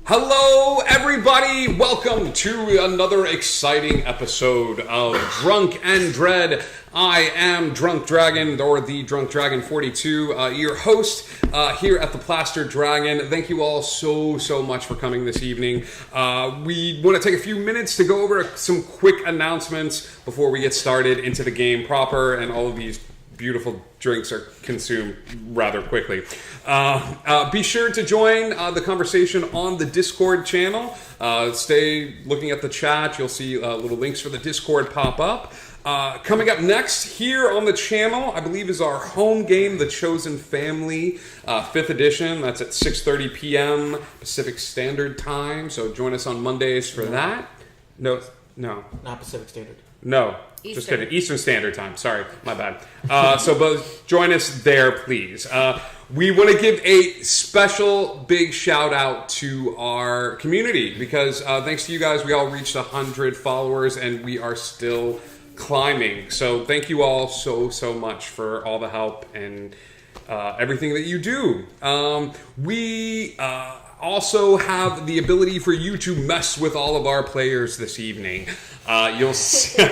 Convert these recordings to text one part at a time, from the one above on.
Hello, everybody! Welcome to another exciting episode of Drunk and Dread. I am Drunk Dragon, or the Drunk Dragon 42, your host here at the Plaster Dragon. Thank you all so much for coming this evening. We want to take a few minutes to go over some quick announcements before we get started into the game proper, and all of these beautiful drinks are consumed rather quickly. Be sure to join the conversation on the Discord channel. Stay looking at the chat. You'll see little links for the Discord pop up. Coming up next here on the channel, I believe, is our home game, The Chosen Family, 5th edition. That's at 6:30 p.m. Pacific Standard Time. So join us on Mondays for that. No. Not Pacific Standard. No. Eastern. Just kidding. Eastern Standard Time. Sorry, my bad. So both join us there, please. We want to give a special big shout out to our community because thanks to you guys, we all reached 100 followers and we are still climbing. So thank you all so much for all the help and everything that you do. We also have the ability for you to mess with all of our players this evening. You'll see,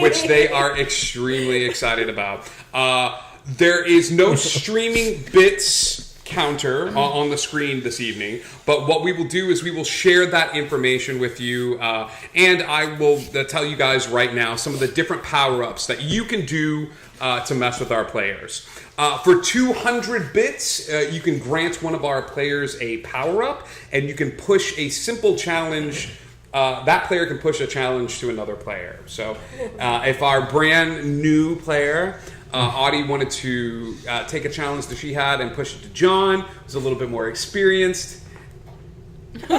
which they are extremely excited about. There is no streaming bits counter on the screen this evening, but what we will do is we will share that information with you, and I will tell you guys right now some of the different power-ups that you can do to mess with our players. For 200 bits, you can grant one of our players a power-up, and you can push a simple challenge. That player can push a challenge to another player. So if our brand new player, Audie, wanted to take a challenge that she had and push it to John, who's a little bit more experienced, and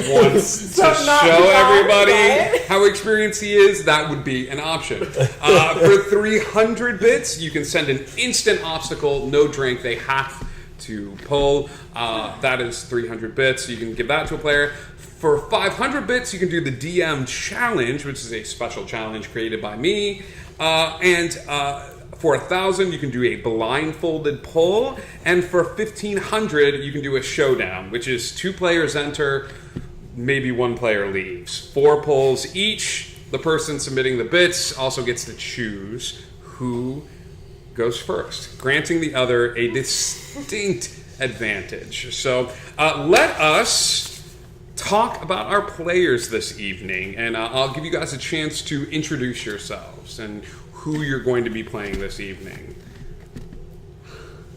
wants to show everybody how experienced he is, that would be an option. For 300 bits, you can send an instant obstacle, no drink, they have to pull. That is 300 bits. You can give that to a player. For 500 bits, you can do the DM challenge, which is a special challenge created by me. And for 1,000, you can do a blindfolded pull. And for 1,500, you can do a showdown, which is 2 players enter, maybe 1 player leaves. 4 pulls each. The person submitting the bits also gets to choose who goes first, granting the other a distinct advantage. So let us talk about our players this evening, and I'll give you guys a chance to introduce yourselves and who you're going to be playing this evening.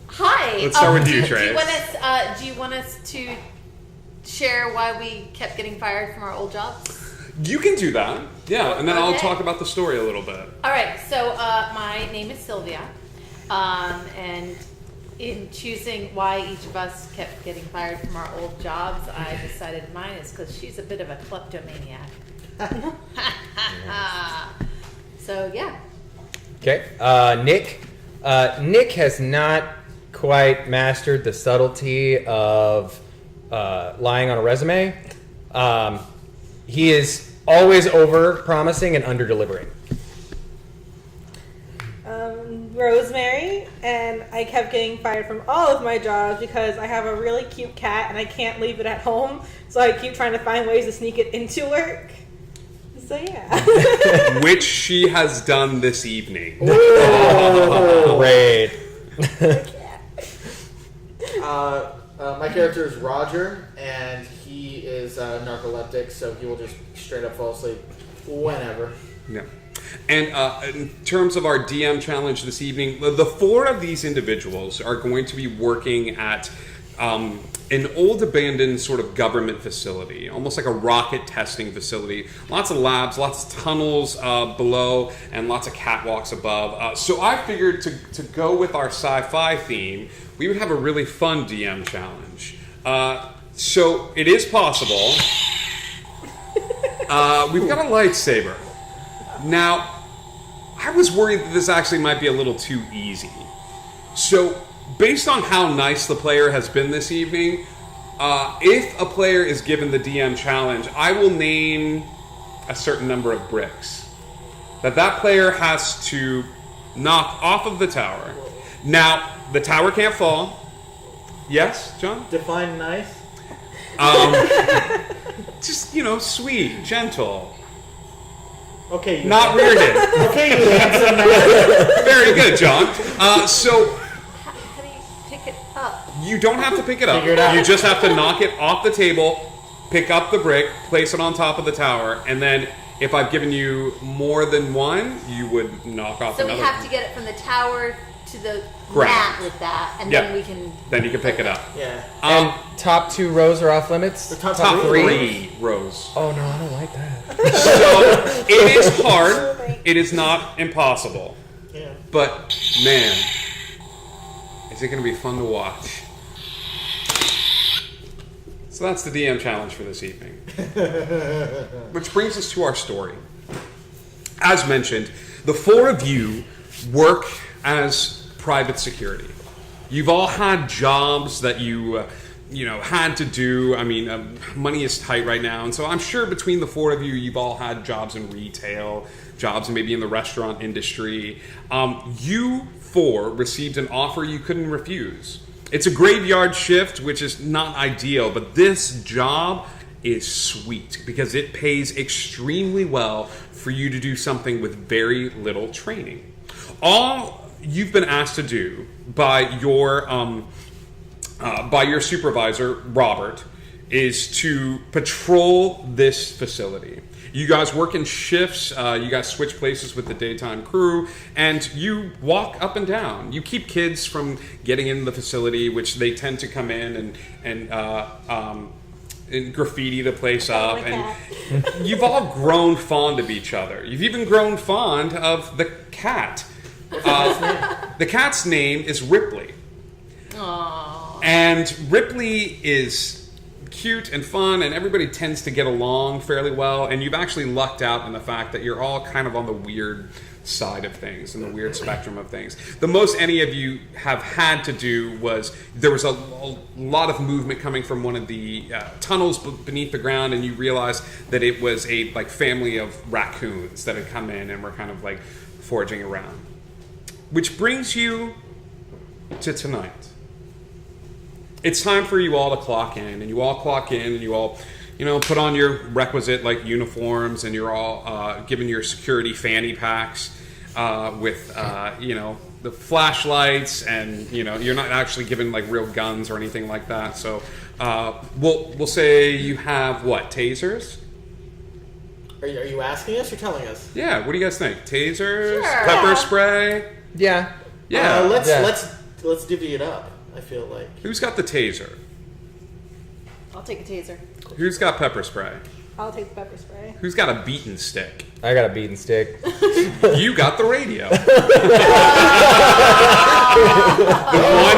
Hi. Let's start with you, Trace. Do you want us to share why we kept getting fired from our old jobs? You can do that, yeah, and then I'll Okay. talk about the story a little bit. All right. So my name is Sylvia, and in choosing why each of us kept getting fired from our old jobs, I decided mine is because she's a bit of a kleptomaniac. So yeah. Okay, Nick. Nick has not quite mastered the subtlety of lying on a resume. He is always over-promising and under-delivering. Rosemary, and I kept getting fired from all of my jobs because I have a really cute cat and I can't leave it at home, so I keep trying to find ways to sneak it into work. So yeah. Which she has done this evening. Great. My character is Roger, and he is narcoleptic, so he will just straight up fall asleep whenever. Yeah. And in terms of our DM challenge this evening, the 4 of these individuals are going to be working at an old abandoned sort of government facility, almost like a rocket testing facility. Lots of labs, lots of tunnels below, and lots of catwalks above. So I figured to go with our sci-fi theme, we would have a really fun DM challenge. So it is possible. We've got a lightsaber. Now, I was worried that this actually might be a little too easy. So, based on how nice the player has been this evening, if a player is given the DM challenge, I will name a certain number of bricks that player has to knock off of the tower. Now, the tower can't fall. Yes, John? Define nice. Just, sweet, gentle, Okay. You not weirded. Okay, you handsome man. Very good, John. So How do you pick it up? you don't have to pick it up. Figure it out. You just have to knock it off the table, pick up the brick, place it on top of the tower, and then if I've given you more than one, you would knock off So we another have one. to get it from the tower to the Correct. mat with that, and Yeah. then we can. Then you can pick it up. Yeah. And top 2 rows are off limits. The top Top three. 3 rows. Oh no, I don't like that. So it is hard. It is not impossible. Yeah. But man, is it going to be fun to watch? So that's the DM challenge for this evening. Which brings us to our story. As mentioned, the 4 of you work as private security. You've all had jobs that you had to do. I mean, money is tight right now, and so I'm sure between the 4 of you, you've all had jobs in retail, jobs maybe in the restaurant industry. You 4 received an offer you couldn't refuse. It's a graveyard shift, which is not ideal, but this job is sweet because it pays extremely well for you to do something with very little training. All you've been asked to do by your supervisor, Robert, is to patrol this facility. You guys work in shifts, you guys switch places with the daytime crew, and you walk up and down. You keep kids from getting in the facility, which they tend to come in and graffiti the place up. like And you've all grown fond of each other. You've even grown fond of the cat. The cat's name is Ripley. Aww. And Ripley is cute and fun, and everybody tends to get along fairly well, and you've actually lucked out in the fact that you're all kind of on the weird side of things and the weird spectrum of things. The most any of you have had to do was there was a lot of movement coming from one of the tunnels beneath the ground, and you realized that it was a family of raccoons that had come in and were kind of foraging around. Which brings you to tonight. It's time for you all to clock in, and you all clock in, and you all, put on your requisite uniforms, and you're all given your security fanny packs with the flashlights, and you're not actually given real guns or anything like that. So we'll say you have what, tasers? Are you asking us or telling us? Yeah. What do you guys think? Tasers, Sure. pepper spray. Yeah. Yeah. Let's divvy it up. I feel like. Who's got the taser? I'll take a taser. Who's got pepper spray? I'll take the pepper spray. Who's got a beaten stick? I got a beaten stick. You got the radio. The one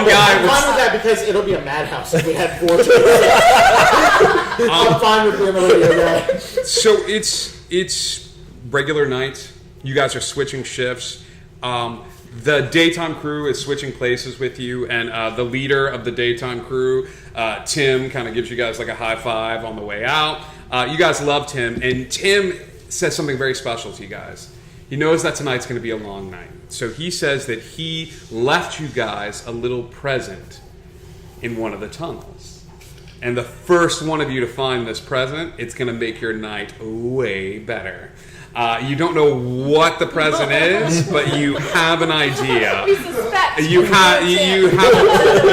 guy I'm was. fine with that because it'll be a madhouse if we had 4 tasers. I'm fine with being the radio guy. So it's regular night. You guys are switching shifts. The daytime crew is switching places with you, and the leader of the daytime crew, Tim, kind of gives you guys a high five on the way out. You guys love Tim, and Tim says something very special to you guys. He knows that tonight's going to be a long night, so he says that he left you guys a little present in one of the tunnels. And the first one of you to find this present, it's going to make your night way better. You don't know what the present is, but you have an idea. We suspect. You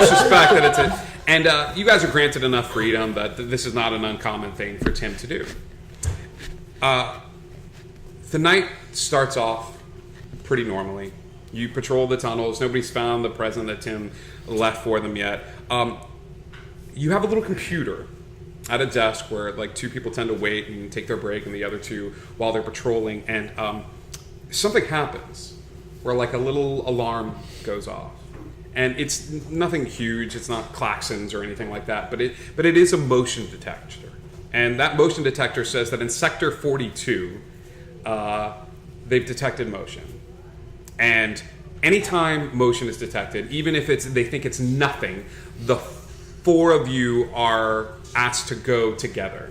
suspect that it's a, and you guys are granted enough freedom that this is not an uncommon thing for Tim to do. The night starts off pretty normally. You patrol the tunnels. Nobody's found the present that Tim left for them yet. You have a little computer at a desk where 2 people tend to wait and take their break, and the other 2 while they're patrolling, and something happens where a little alarm goes off, and it's nothing huge. It's not klaxons or anything like that, but it is a motion detector, and that motion detector says that in sector 42 they've detected motion, and anytime motion is detected, even if they think it's nothing, the 4 of you are asked to go together.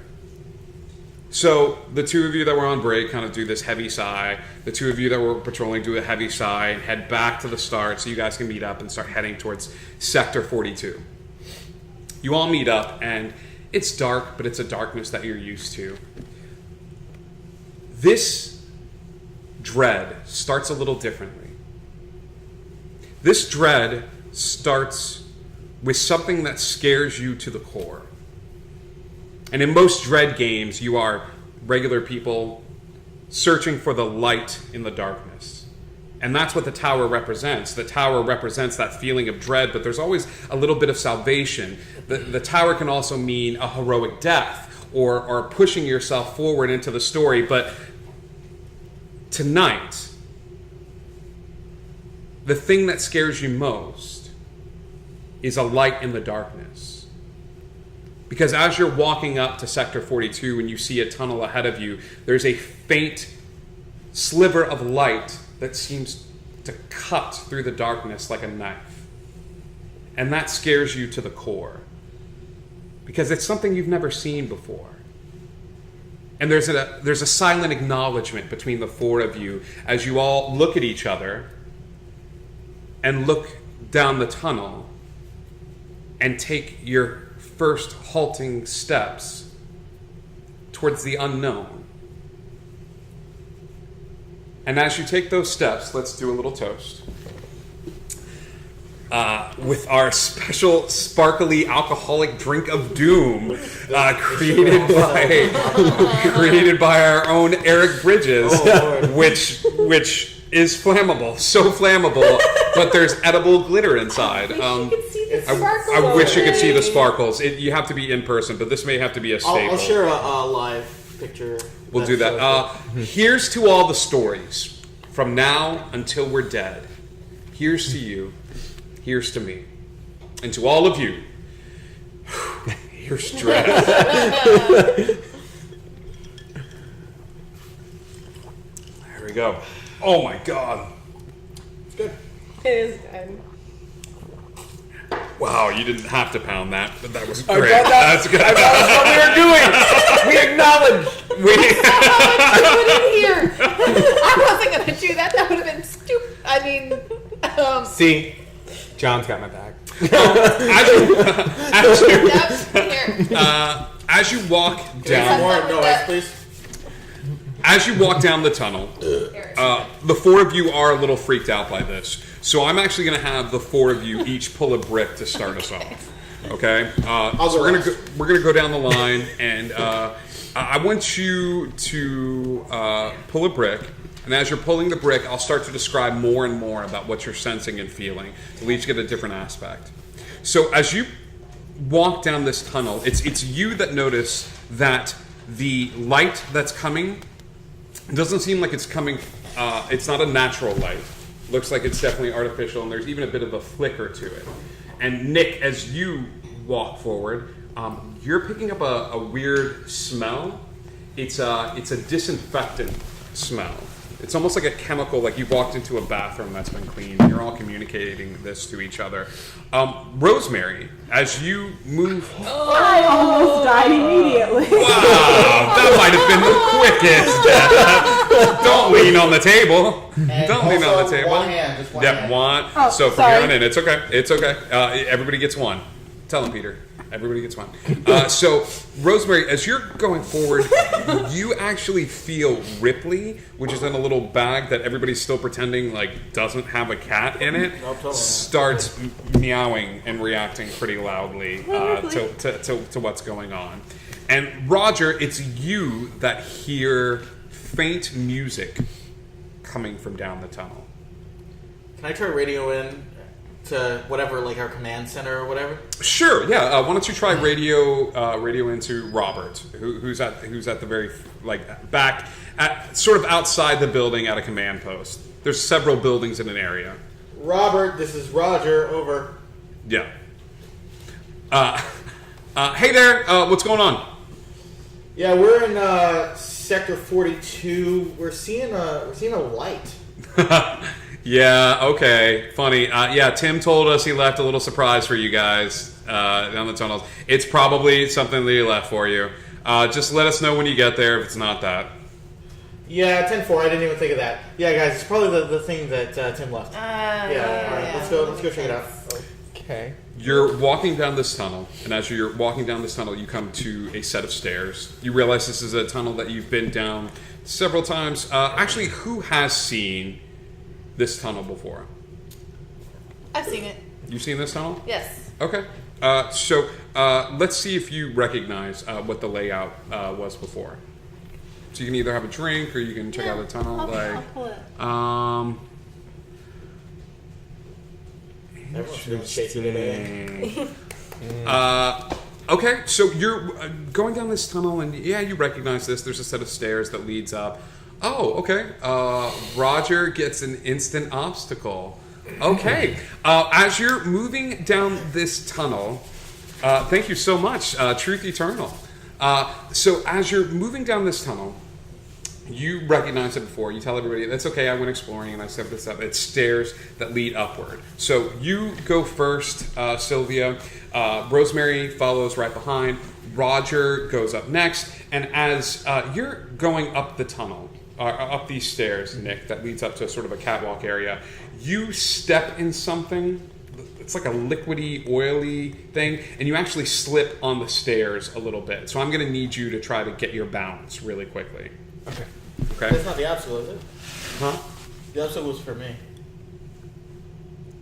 So the 2 of you that were on break kind of do this heavy sigh. The 2 of you that were patrolling do a heavy sigh and head back to the start so you guys can meet up and start heading towards Sector 42. You all meet up, and it's dark, but it's a darkness that you're used to. This dread starts a little differently. This dread starts with something that scares you to the core. And in most dread games, you are regular people searching for the light in the darkness. And that's what the tower represents. The tower represents that feeling of dread, but there's always a little bit of salvation. The tower can also mean a heroic death or pushing yourself forward into the story. But tonight, the thing that scares you most is a light in the darkness. Because as you're walking up to Sector 42 and you see a tunnel ahead of you, there's a faint sliver of light that seems to cut through the darkness like a knife. And that scares you to the core. Because it's something you've never seen before. And there's a silent acknowledgement between the four of you as you all look at each other and look down the tunnel and take your first halting steps towards the unknown. And as you take those steps, let's do a little toast. With our special sparkly alcoholic drink of doom, created by our own Eric Bridges, which is flammable, so flammable, but there's edible glitter inside. I wish you could see the sparkles. You have to be in person, but this may have to be a staple. I'll share a live picture. We'll do that. Here's to all the stories, from now until we're dead. Here's to you. Here's to me. And to all of you, here's dread. There we go. Oh my God. It's good. It is good. Wow, you didn't have to pound that, but that was I great. thought That's good. I thought that's what we were doing. We acknowledged. Put it here. I wasn't going to do that. That would have been stupid. I mean, See, John's got my back. As you walk down, More noise, please. as you walk down the tunnel, the four of you are a little freaked out by this. So I'm actually going to have the four of you each pull a brick to start us off. Okay? So we're gonna go down the line, and I want you to pull a brick. And as you're pulling the brick, I'll start to describe more and more about what you're sensing and feeling. We'll each get a different aspect. So as you walk down this tunnel, it's you that notice that the light that's coming doesn't seem like it's coming. It's not a natural light. Looks like it's definitely artificial, and there's even a bit of a flicker to it. And Nick, as you walk forward, you're picking up a weird smell. It's a disinfectant smell. It's almost like a chemical, like you walked into a bathroom that's been cleaned. You're all communicating this to each other. Rosemary, as you move... I almost died immediately. Wow, that might have been the quickest death. Don't lean on the table. And Don't lean on the also table. one hand, just one Yep, hand. one. Oh, So from sorry. here on in, it's okay. It's okay. Everybody gets one. Tell him, Peter. Everybody gets one. So, Rosemary, as you're going forward, you actually feel Ripley, which is in a little bag that everybody's still pretending like doesn't have a cat in it, totally. starts meowing and reacting pretty loudly to what's going on. And Roger, it's you that hear faint music coming from down the tunnel. Can I try radio in to whatever, like our command center or whatever? Sure, yeah. Why don't you try radio into Robert, who's at the very back, sort of outside the building at a command post. There's several buildings in an area. Robert, this is Roger. Over. Yeah. Hey there. What's going on? Yeah, we're in Sector 42. We're seeing a light. Yeah. Okay. Funny. Yeah. Tim told us he left a little surprise for you guys down the tunnels. It's probably something that he left for you. Just let us know when you get there if it's not that. Yeah, 10-4. I didn't even think of that. Yeah, guys, it's probably the thing that Tim left. All right, let's go check it out. Okay. You're walking down this tunnel, and as you're walking down this tunnel, you come to a set of stairs. You realize this is a tunnel that you've been down several times. Actually, who has seen this tunnel before? I've seen it. You've seen this tunnel? Yes. Okay. So let's see if you recognize what the layout was before. So you can either have a drink or you can check out the tunnel. I'll pull it. Everyone's doing shaky today. Okay, so you're going down this tunnel, and yeah, you recognize this. There's a set of stairs that leads up. Oh, okay. Roger gets an instant obstacle. Okay. As you're moving down this tunnel, thank you so much, Truth Eternal. So as you're moving down this tunnel, you recognize it before. You tell everybody, that's okay, I went exploring and I set this up. It's stairs that lead upward. So you go first, Sylvia. Rosemary follows right behind. Roger goes up next. And as you're going up the tunnel, up these stairs, Nick, that leads up to sort of a catwalk area, you step in something. It's like a liquidy, oily thing, and you actually slip on the stairs a little bit. So I'm going to need you to try to get your balance really quickly. Okay. Okay? That's not the obstacle, is it? Huh? The obstacle was for me.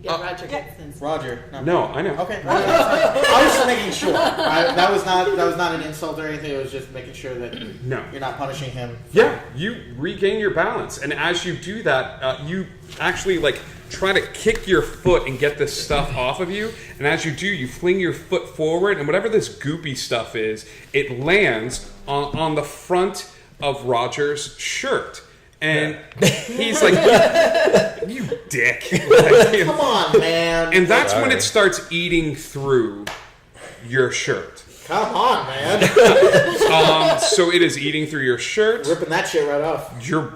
Yeah, Roger gets in. Roger. not No, me. I know. Okay. I was just making sure. That was not an insult or anything. It was just making sure that No. you're not punishing him. Yeah, you regain your balance, and as you do that, you actually try to kick your foot and get this stuff off of you. And as you do, you fling your foot forward, and whatever this goopy stuff is, it lands on the front of Roger's shirt. And he's like, you dick. Come on, man. And that's when Sorry. it starts eating through your shirt. Come on, man. So it is eating through your shirt. Ripping that shit right off. You're...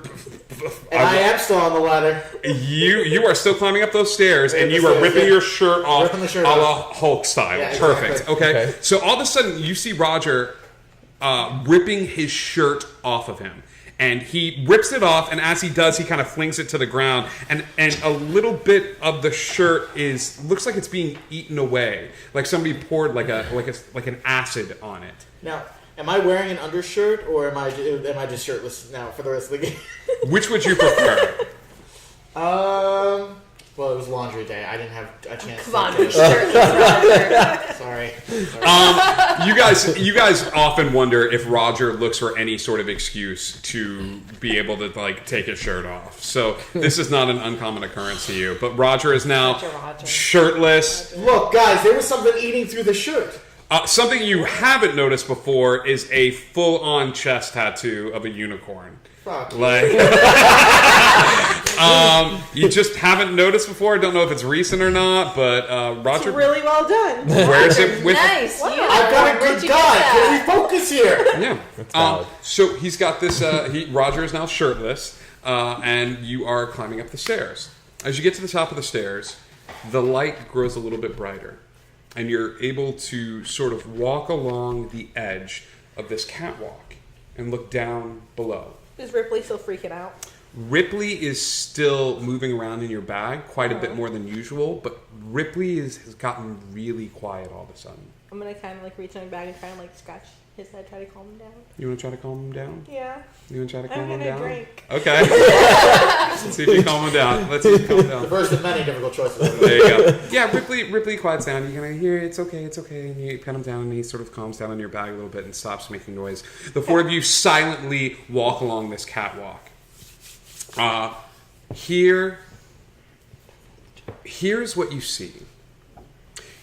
And I am still on the ladder. You are still climbing up those stairs, and the you are stairs, ripping yeah. your shirt off, Ripping the shirt a la off. Hulk style. Yeah, Perfect. exactly. Okay? Okay. So all of a sudden, you see Roger ripping his shirt off of him, and he rips it off. And as he does, he kind of flings it to the ground, and a little bit of the shirt looks like it's being eaten away, like somebody poured like an acid on it. Now, am I wearing an undershirt or am I just shirtless now for the rest of the game? Which would you prefer? Well, it was laundry day. I didn't have a chance. Come on, to be shirtless, Roger. Sorry. You guys often wonder if Roger looks for any sort of excuse to be able to take his shirt off. So this is not an uncommon occurrence to you. But Roger is now Roger. shirtless. Look, guys, there was something eating through the shirt. Something you haven't noticed before is a full-on chest tattoo of a unicorn. Fuck. You just haven't noticed before. Don't know if it's recent or not, but Roger It's really well done. wears it with. Nice. Wow. I've got a Where'd good you guy. get Can that? we focus here? Yeah. valid. So he's got this. Roger is now shirtless, and you are climbing up the stairs. As you get to the top of the stairs, the light grows a little bit brighter, and you're able to sort of walk along the edge of this catwalk and look down below. Is Ripley still freaking out? Ripley is still moving around in your bag quite a bit more than usual, but Ripley has gotten really quiet all of a sudden. I'm gonna kind of reach in my bag and try and scratch his head, try to calm him down. You want to try to calm him down? Yeah. You want to try to calm I'm him gonna down? drink. Okay. Let's see if you calm him down. Let's see if you calm him The down. first of many difficult choices. There you go. Yeah, Ripley quiets down. You kind of hear, it's okay. And you pet him down, and he sort of calms down in your bag a little bit and stops making noise. The four of you silently walk along this catwalk. Here's what you see.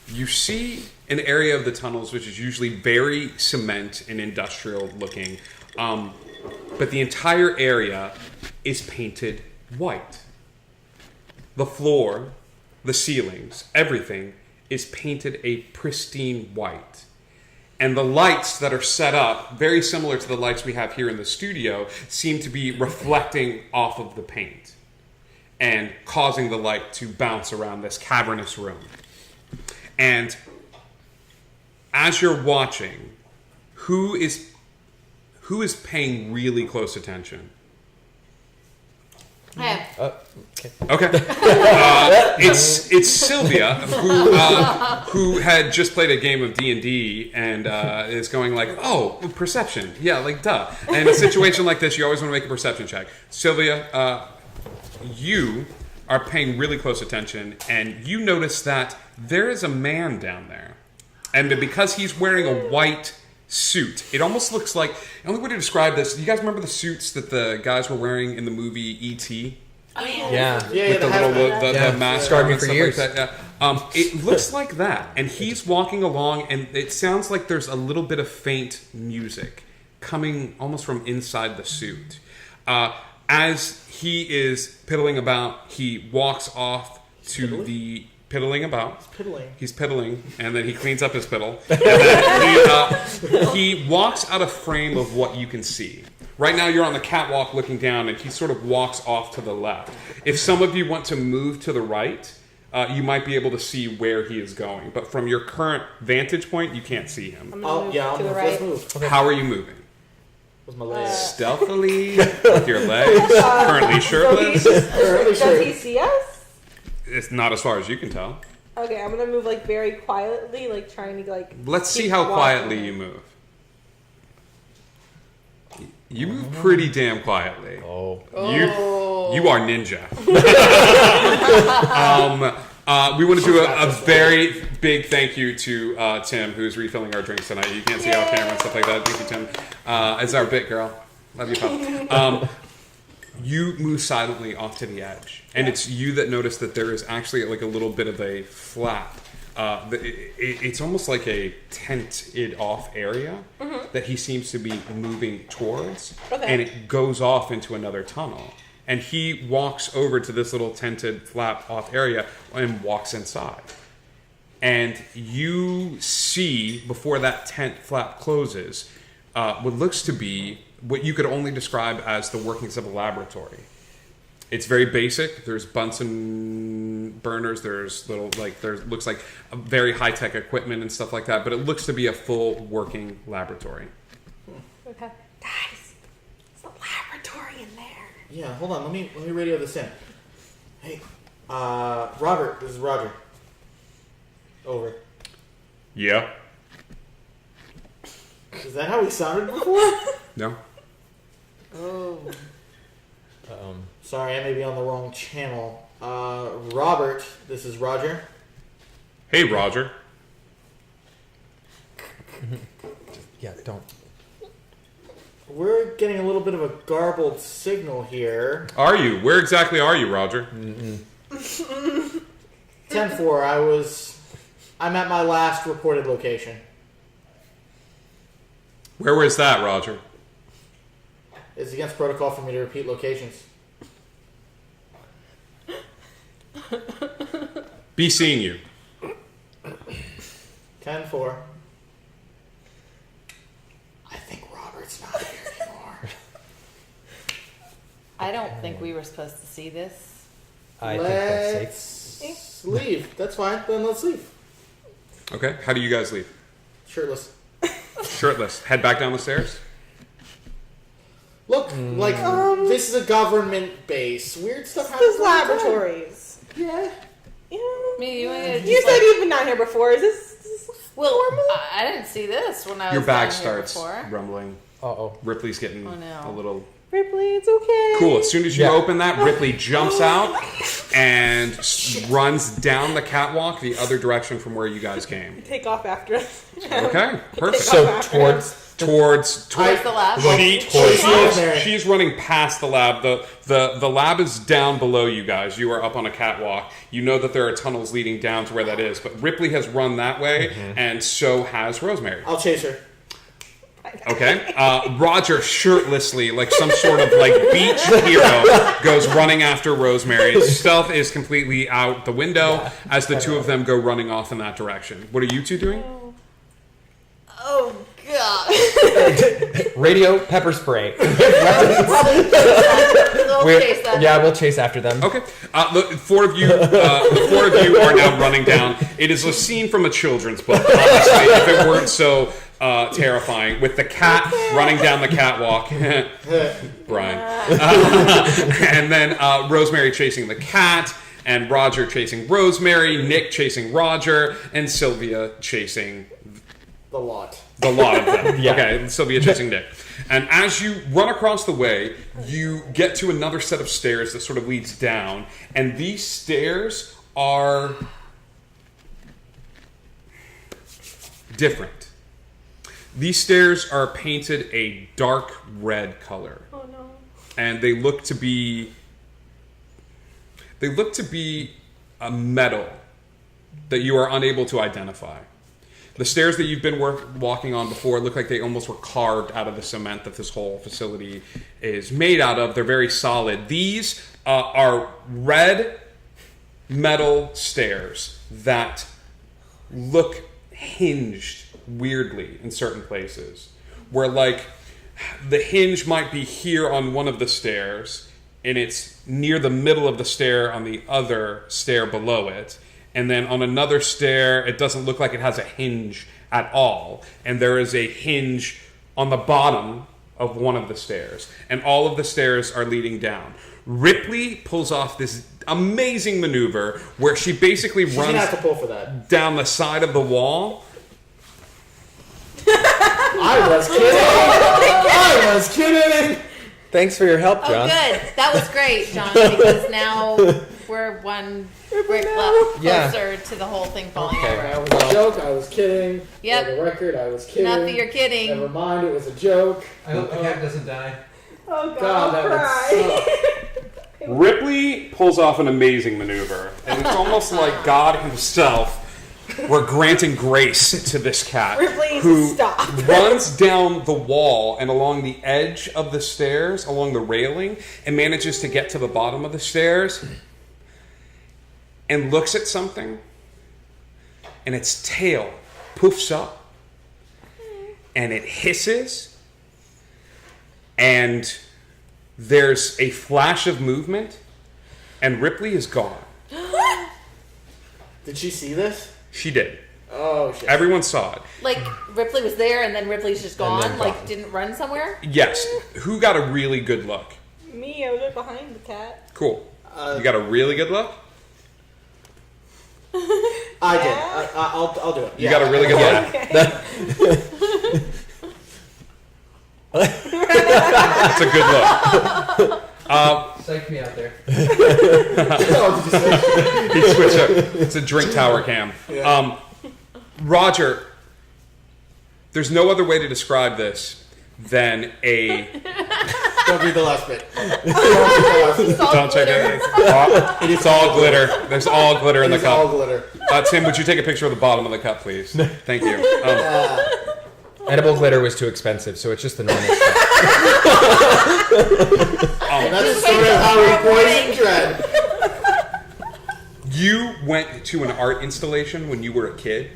You see an area of the tunnels which is usually very cement and industrial looking, but the entire area is painted white. The floor, the ceilings, everything is painted a pristine white. And the lights that are set up, very similar to the lights we have here in the studio, seem to be reflecting off of the paint and causing the light to bounce around this cavernous room. And as you're watching, who is paying really close attention? Hey, Okay. It's Sylvia who had just played a game of D&D and is going like, oh, perception. Yeah, like duh. And in a situation like this, you always want to make a perception check. Sylvia, you are paying really close attention, and you notice that there is a man down there. And because he's wearing a white suit, it almost looks like, the only way to describe this, you guys remember the suits that the guys were wearing in the movie E.T.? Oh, yeah. Yeah. With the little the mask Scarred me and for stuff years. like that. Yeah. It looks like that, and he's walking along, and it sounds like there's a little bit of faint music coming almost from inside the suit. As he is piddling about, he walks off to the piddling about. He's piddling, and then he cleans up his piddle, and then he walks out of frame of what you can see. Right now, you're on the catwalk looking down, and he sort of walks off to the left. If some of you want to move to the right, you might be able to see where he is going. But from your current vantage point, you can't see him. I'm gonna move to the let's right. move. How are you moving? With my legs. Stealthily, with your legs, currently shirtless. Does he see us? It's not as far as you can tell. Okay, I'm gonna move like very quietly, like trying to like. Let's see keep how walking. quietly you move. You move pretty damn quietly. Oh. You are ninja. We want to do a very big thank you to Tim, who's refilling our drinks tonight. You can't see our camera and stuff like that. Thank you, Tim. As our bit girl. Love you, pal. You move silently off to the edge, and it's you that notice that there is actually like a little bit of a flap. It's almost like a tented off area that he seems to be moving towards, and it goes off into another tunnel. And he walks over to this little tented flap off area and walks inside. And you see, before that tent flap closes, what looks to be what you could only describe as the workings of a laboratory. It's very basic. There's Bunsen burners. There's looks like a very high-tech equipment and stuff like that. But it looks to be a full working laboratory. Okay. Guys, it's a laboratory in there. Yeah, hold on. Let me radio this in. Hey, Robert. This is Roger. Over. Yeah. Is that how he sounded before? No. Oh. Sorry, I may be on the wrong channel. Robert, this is Roger. Hey, Roger. Yeah, don't. We're getting a little bit of a garbled signal here. Are you? Where exactly are you, Roger? 10-4, I'm at my last reported location. Where was that, Roger? It's against protocol for me to repeat locations. Be seeing you. 10-4. I think Robert's not here anymore. I don't think we were supposed to see this. I think that's safe. Let's leave. That's fine. Then let's leave. Okay. How do you guys leave? Shirtless. Shirtless. Head back down the stairs? Look, like, this is a government base. Weird stuff happens. This is all the time. laboratories. Yeah. Yeah. You said you've been down here before. Is this Well, normal? I didn't see this when I was Your bag down here starts before. rumbling. Uh-oh. Ripley's getting Oh, no. a little... Ripley, it's okay. Cool. As soon as you Yeah. open that, Ripley jumps out and runs down the catwalk the other direction from where you guys came. Take off after us. Okay. Perfect. So towards Towards Towards the lab. She's running past the lab. The lab is down below you guys. You are up on a catwalk. You know that there are tunnels leading down to where that is. But Ripley has run that way, and so has Rosemary. I'll chase her. Okay. Roger, shirtlessly, like some sort of like beach hero, goes running after Rosemary. Stealth is completely out the window as the two of them go running off in that direction. What are you two doing? Oh god. radio pepper spray. We'll chase that. Yeah, we'll chase after them. Okay. The four of you are now running down. It is a scene from a children's book, honestly, if it weren't so terrifying, with the cat running down the catwalk. Brian. And then Rosemary chasing the cat, and Roger chasing Rosemary, Nick chasing Roger, and Sylvia chasing The lot. the lot of them. Yeah. Okay, Sylvia chasing Nick. And as you run across the way, you get to another set of stairs that sort of leads down, and these stairs are different. These stairs are painted a dark red color. Oh no. And they look to be a metal that you are unable to identify. The stairs that you've been walking on before look like they almost were carved out of the cement that this whole facility is made out of. They're very solid. These are red metal stairs that look hinged weirdly in certain places, where like the hinge might be here on one of the stairs and it's near the middle of the stair on the other stair below it, and then on another stair it doesn't look like it has a hinge at all, and there is a hinge on the bottom of one of the stairs, and all of the stairs are leading down. Ripley pulls off this amazing maneuver where she basically She's runs gonna have to pull for that. down the side of the wall. I was kidding. I was kidding. Thanks for your help, Oh, John. good. That was great, John, because now we're one brick Yeah. closer to the whole thing falling Okay. over. I was a joke. I was kidding. Yep. For the record, I was kidding. Not that you're kidding. Never mind. It was a joke. I hope the cat doesn't die. Oh god, God, I'll that cry. would suck. Ripley pulls off an amazing maneuver, and it's almost like God himself were granting grace to this cat, Ripley, who stop. runs down the wall and along the edge of the stairs, along the railing, and manages to get to the bottom of the stairs, and looks at something, and its tail poofs up, and it hisses, and there's a flash of movement, and Ripley is gone. Did she see this? She did. Oh shit. Everyone saw it. Like Ripley was there, and then Ripley's just And then gone. Like gone. didn't run somewhere. Yes. Who got a really good look? Me, I was right behind the cat. Cool. You got a really good look? I did. I'll do it. You got a really good look? Okay. That's a good look. Psych me out there. Oh, did you say? He switched up. It's a drink tower cam. Yeah. Roger, there's no other way to describe this than a... Don't read the last bit. It's all Don't check glitter. it. It's all glitter. There's all glitter in the It's all cup. glitter. Tim, would you take a picture of the bottom of the cup, please? Thank you. Edible glitter was too expensive, so it's just the normal stuff. And that's the story of how we poisoned Dread. You went to an art installation when you were a kid,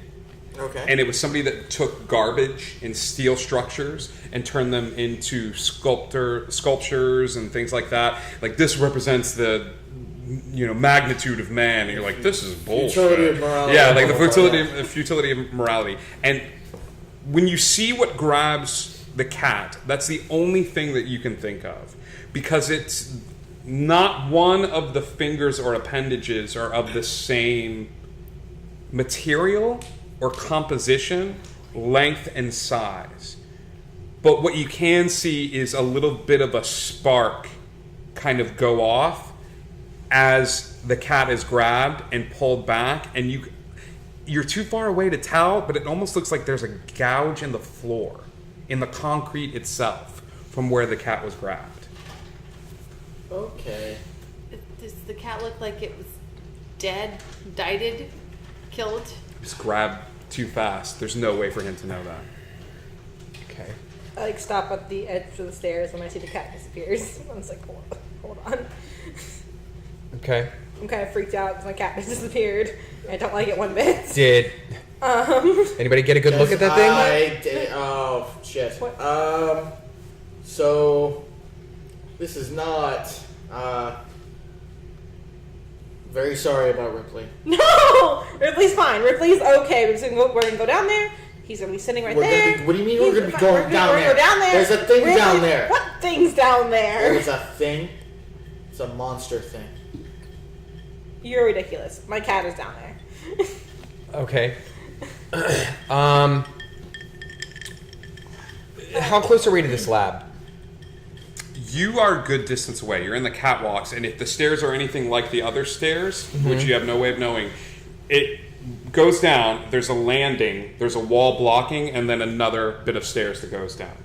Okay. and it was somebody that took garbage and steel structures and turned them into sculptures and things like that. Like, this represents the magnitude of man, and you're like, this is bullshit. Futility of morality. Yeah, like the futility of morality. And when you see what grabs the cat, that's the only thing that you can think of, because it's not one of the fingers or appendages are of the same material or composition, length, and size. But what you can see is a little bit of a spark kind of go off as the cat is grabbed and pulled back, and you're too far away to tell, but it almost looks like there's a gouge in the floor, in the concrete itself, from where the cat was grabbed. Okay. Does the cat look like it was dead, died, killed? It was grabbed too fast. There's no way for him to know that. Okay. I like stop at the edge of the stairs when I see the cat disappears. I'm just like, hold on. Okay. I'm kind of freaked out because my cat has disappeared. I don't like it one bit. Did anybody get a good look at that thing? I did. Oh shit. What? So this is not. Very sorry about Ripley. No! Ripley's fine. Ripley's okay. We're gonna go down there. He's gonna be sitting right We're there. gonna be, what do you mean He's we're gonna be going down we're there? gonna go down there. There's a thing Really? down there. What thing's down there? There's a thing. It's a monster thing. You're ridiculous. My cat is down there. Okay. How close are we to this lab? You are a good distance away. You're in the catwalks, and if the stairs are anything like the other stairs, which you have no way of knowing, it goes down, there's a landing, there's a wall blocking, and then another bit of stairs that goes down.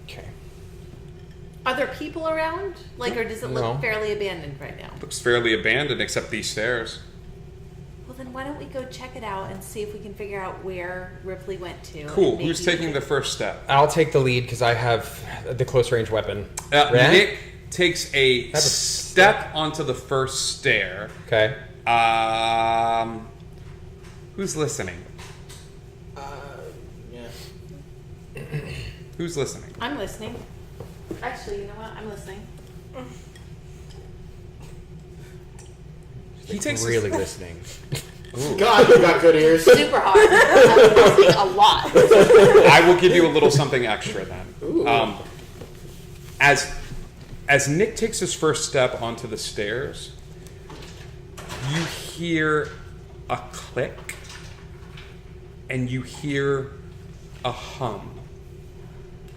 Okay. Are there people around? Like, or does it look No. fairly abandoned right now? Looks fairly abandoned except these stairs. Well, then why don't we go check it out and see if we can figure out where Ripley went to? Cool. and Who's maybe- taking the first step? I'll take the lead because I have the close range weapon. Ren? Nick takes a have a step onto the first stair. Okay. Who's listening? Yeah. Who's listening? I'm listening. Actually, you know what? I'm listening. He takes Really listening. God, you got good ears. Super hard. I'm listening a lot. I will give you a little something extra then. As Nick takes his first step onto the stairs, you hear a click and you hear a hum.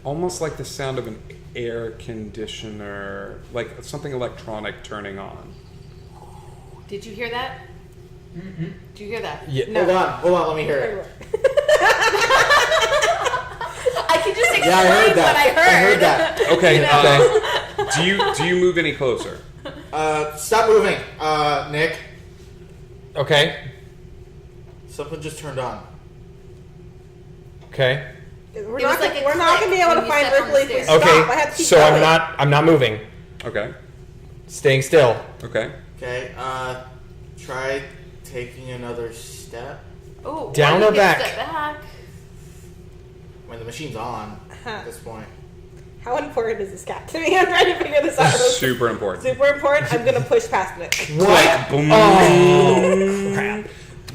Almost like the sound of an air conditioner, like something electronic turning on. Did you hear that? Did you hear that? Yeah. Hold on, let me hear it. I can just explain Yeah, I heard that. what I heard. I heard that. Okay. Do you move any closer? Stop moving, Nick. Okay. Something just turned on. Okay. We're It not, was like a we're not gonna be click able to when you find step on the Ripley if we stairs. stop. I Okay. have to keep So going. I'm not moving. Okay. Staying still. Okay. Okay, try taking another step. Oh, Down why or do you get back? Step back. When the machine's on at this point. How important is this cat to me? I'm trying to figure this out. Super important. Super important. I'm gonna push past it. Click. Boom. Oh, crap.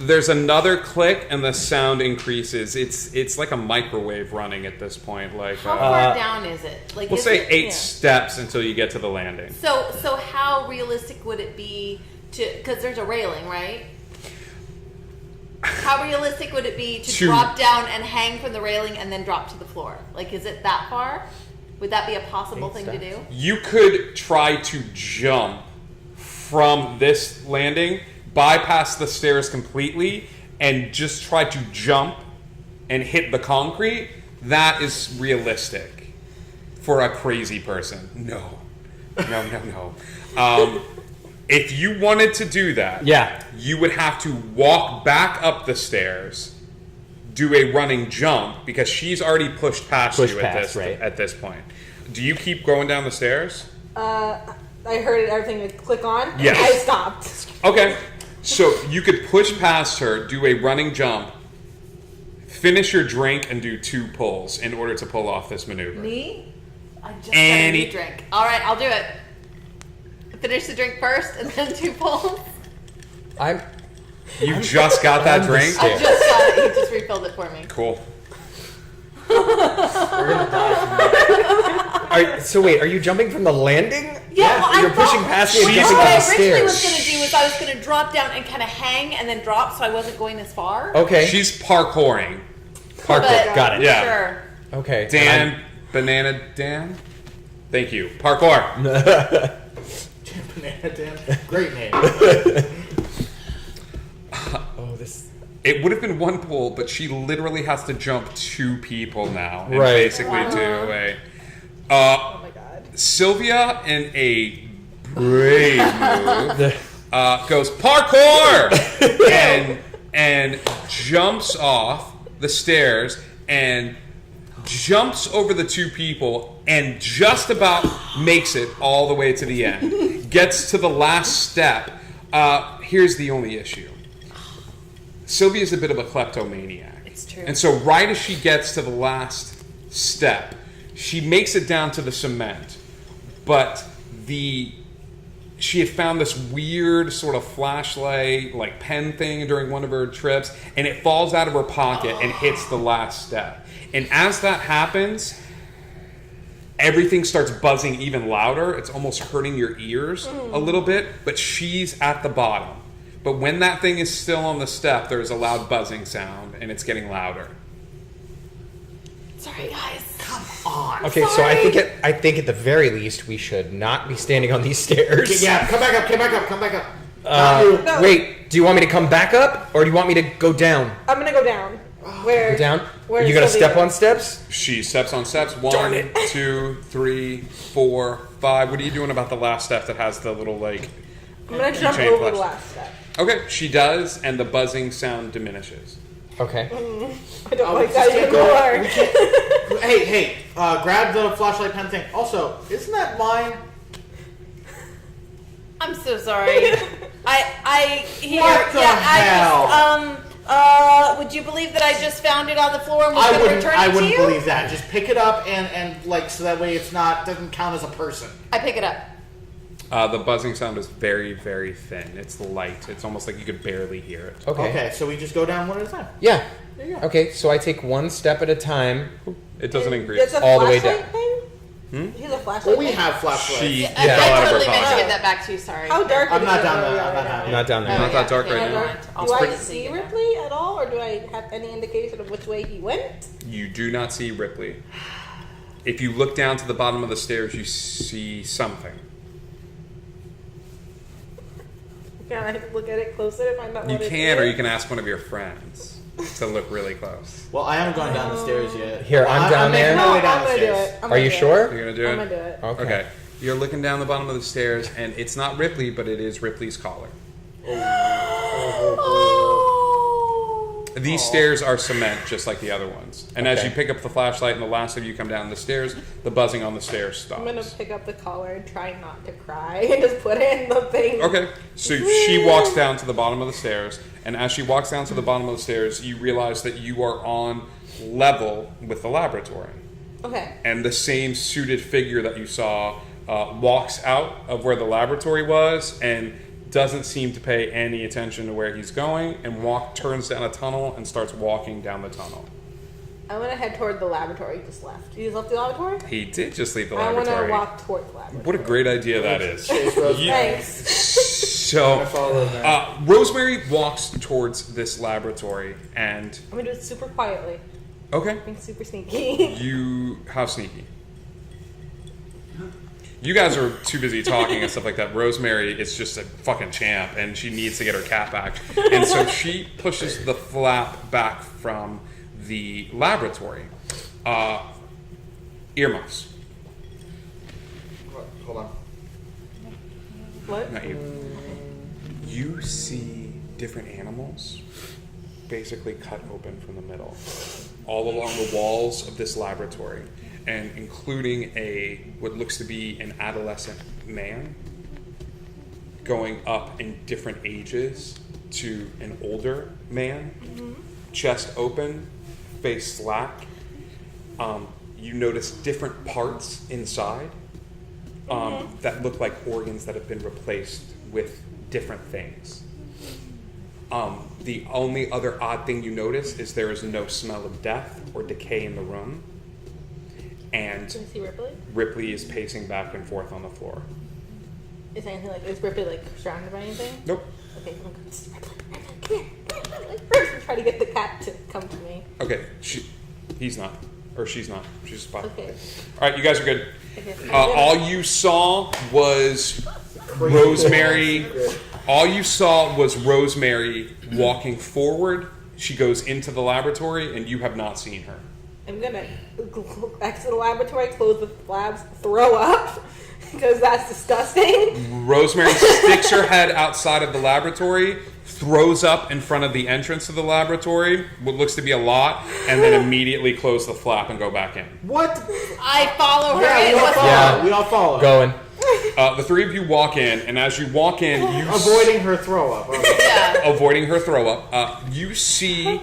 There's another click and the sound increases. It's like a microwave running at this point. Like How far down is it? Like, we'll is say it, 8 yeah. steps until you get to the landing. So how realistic would it be to? Because there's a railing, right? How realistic would it be to To- drop down and hang from the railing and then drop to the floor? Like, is it that far? Would that be a possible thing to do? You could try to jump from this landing, bypass the stairs completely, and just try to jump and hit the concrete. That is realistic for a crazy person. No. If you wanted to do that, Yeah. you would have to walk back up the stairs, do a running jump because she's already pushed past Pushed you past, right. at this point. Do you keep going down the stairs? I heard everything would click on. Yes. I stopped. Okay, so you could push past her, do a running jump, finish your drink, and do 2 pulls in order to pull off this maneuver. Me? I just got Any- a new drink. All right, I'll do it. Finish the drink first and then 2 pulls. You just got that drink? I just got it. He just refilled it for me. Cool. We're gonna die from that. So wait, are you jumping from the landing? Yeah, well, You're I thought- pushing past me and She's- jumping What I down the originally was stairs. going to do was I was going to drop down and kind of hang and then drop, so I wasn't going as far. Okay. She's parkouring. Parkour. But- Got it. Yeah. Sure. Okay. Dan, Banana Dan? Thank you. Parkour. Banana Dan. Great name. Oh, this. It would have been 1 pull, but she literally has to jump 2 people now. And Right. basically do a... Oh my god. Sylvia, in a brave move, goes parkour and jumps off the stairs and jumps over the 2 people and just about makes it all the way to the end. Gets to the last step. Here's the only issue. Sylvia's a bit of a kleptomaniac. It's true. And so right as she gets to the last step, she makes it down to the cement, but she had found this weird sort of flashlight, like pen thing during one of her trips, and it falls out of her pocket and hits the last step. And as that happens, everything starts buzzing even louder. It's almost hurting your ears a little bit, but she's at the bottom. But when that thing is still on the step, there's a loud buzzing sound, and it's getting louder. Sorry, guys. Okay, so I think at the very least we should not be standing on these stairs. Yeah, come back up. Not you. No. Wait, do you want me to come back up, or do you want me to go down? I'm gonna go down. Where? Go down? Where Are you is gonna Sylvia? step on steps? She steps on steps. Darn 1, it. 2, 3, 4, 5. What are you doing about the last step that has the little, like... I'm gonna jump chain over flash? the last step. Okay, she does, and the buzzing sound diminishes. Okay. I don't like Just that keep anymore. going. Hey, grab the flashlight pen thing. Also, isn't that mine? I'm so sorry. I here. What the yeah, I just would you believe that I just found it on the floor and was going to return it I to wouldn't you? believe that. Just pick it up and like so that way it's not doesn't count as a person. I pick it up. The buzzing sound is very, very thin. It's light. It's almost like you could barely hear it. Okay. So we just go down one at a time. Yeah. There you go. Okay, so I take one step at a time. It doesn't There's increase. a all the way flashlight down. thing? He has a flashlight Well, we thing? have flashlights. She I fell out of her totally meant to pocket. give that back to you. Sorry. How dark I'm is not it down where there. we I'm are not right down now? there. Not down there. Not that dark okay, right never now. mind. I'll Do I spread it see to you. Ripley at all, or do I have any indication of which way he went? You do not see Ripley. If you look down to the bottom of the stairs, you see something. Can I look at it closer to find out You what it can, is? or you can ask one of your friends to look really close. Well, I haven't gone down the stairs yet. Here, I'm down making there. my No, way I'm down the gonna do stairs. it. I'm Are gonna you do sure? You're gonna do I'm it? gonna do it. Okay. You're looking down the bottom of the stairs, and it's not Ripley, but it is Ripley's collar. Oh. These stairs are cement, just like the other ones. And as Okay. you pick up the flashlight and the last of you come down the stairs, the buzzing on the stairs stops. I'm gonna pick up the collar and try not to cry and just put it in the thing. Okay, so she walks down to the bottom of the stairs, and as she walks down to the bottom of the stairs, you realize that you are on level with the laboratory. Okay. And the same suited figure that you saw walks out of where the laboratory was and doesn't seem to pay any attention to where he's going, and turns down a tunnel and starts walking down the tunnel. I'm gonna head toward the laboratory you just left. You just left the laboratory? He did just leave the I wanna laboratory. walk toward the laboratory. What a great idea that is. Chase Rosemary. Thanks. So, I follow Rosemary. Rosemary walks towards this laboratory, and I'm gonna do it super quietly. okay, Being super sneaky. how sneaky? You guys are too busy talking and stuff like that. Rosemary is just a fucking champ, and she needs to get her cat back. And so she pushes the flap back from the laboratory. Earmuffs. Hold on. What? Not you. You see different animals basically cut open from the middle, all along the walls of this laboratory, and including what looks to be an adolescent man going up in different ages to an older man, chest open, face slack. You notice different parts inside that look like organs that have been replaced with different things. The only other odd thing you notice is there is no smell of death or decay in the room, and Can you see Ripley? Ripley is pacing back and forth on the floor. Is anything is Ripley like surrounded by anything? Nope. Okay, I'm going to Ripley. Come here. First, I'm trying to get the cat to come to me. Okay, he's not, or she's not. She's just behind. Okay. All right, you guys are good. Okay. All you saw was Rosemary. All you saw was Rosemary walking forward. She goes into the laboratory, and you have not seen her. I'm gonna exit the laboratory, close the labs, throw up because that's disgusting. Rosemary sticks her head outside of the laboratory, throws up in front of the entrance of the laboratory, what looks to be a lot, and then immediately close the flap and go back in. What? I follow her Yeah, in. we all What's follow. Yeah. We all follow. Going. The three of you walk in, and as you walk in, you Avoiding her throw up. Okay. Yeah. avoiding her throw up, you see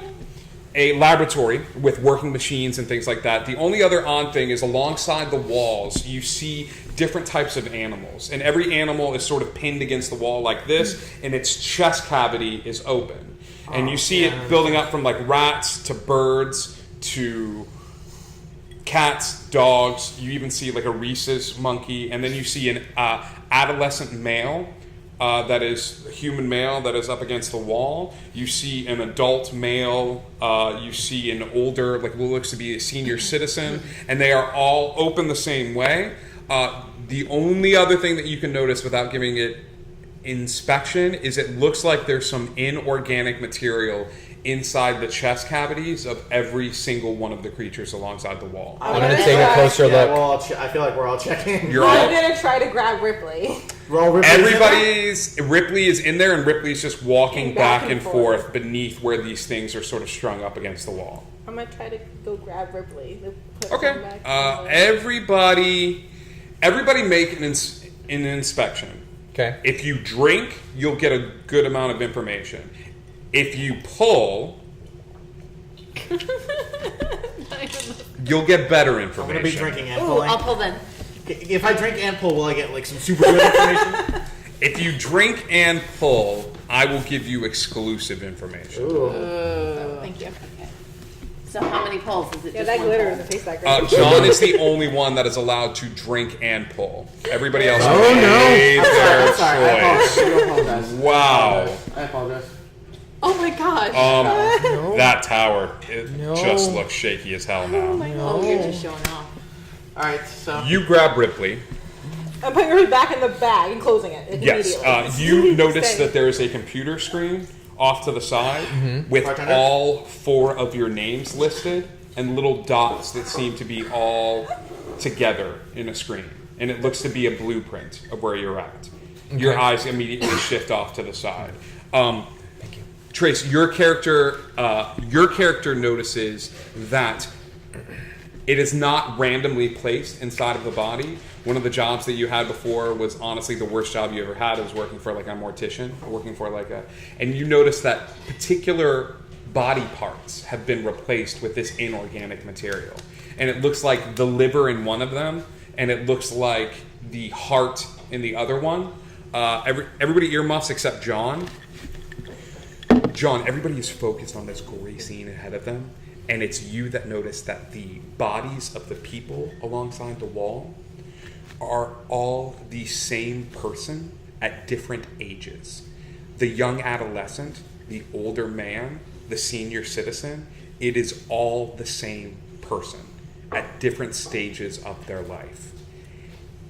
a laboratory with working machines and things like that. The only other odd thing is alongside the walls, you see different types of animals. And every animal is sort of pinned against the wall like this, and its chest cavity is open. And you see it building up from like rats to birds to cats, dogs. You even see like a rhesus monkey. And then you see an adolescent male. That is a human male that is up against the wall. You see an adult male. You see an older, like what looks to be a senior citizen, and they are all open the same way. The only other thing that you can notice without giving it inspection is it looks like there's some inorganic material inside the chest cavities of every single one of the creatures alongside the wall. I'm gonna take a closer Yeah, look. we're all I feel like we're all checking. You're I'm all, gonna try to grab Ripley. We're all Ripley is in there, and Ripley's just walking back and forth beneath where these things are sort of strung up against the wall. I'm gonna try to go grab Ripley. Put her Okay. back on the- Everybody make an inspection. Okay. If you drink, you'll get a good amount of information. If you pull, you'll get better I'm information. gonna be drinking and Ooh, pulling. I'll pull then. If I drink and pull, will I get like some super good information? If you drink and pull, I will give you exclusive information. Ooh. Thank you. Okay. So how many pulls is it? Yeah, just that one glitter pull? doesn't taste that great. John is the only one that is allowed to drink and pull. Everybody else Oh, made their I'm sorry. I choice. apologize. Wow. I apologize. Oh my gosh. That tower, it No. just looks shaky as hell now. Oh, you're just showing off. All right, so You grab Ripley. I'm putting her back in the bag and closing it Yes. immediately. You notice Stay. that there is a computer screen off to the side with Bartender? all 4 of your names listed and little dots that seem to be all together in a screen. And it looks to be a blueprint of where you're at. Your Okay. eyes immediately shift off to the side. Thank you. Trace, your character notices that it is not randomly placed inside of the body. One of the jobs that you had before was honestly the worst job you ever had. It was working for like a mortician, and you notice that particular body parts have been replaced with this inorganic material. And it looks like the liver in one of them, and it looks like the heart in the other one. Everybody earmuffs except John. John, everybody is focused on this gory scene ahead of them, and it's you that notice that the bodies of the people alongside the wall are all the same person at different ages. The young adolescent, the older man, the senior citizen, it is all the same person at different stages of their life.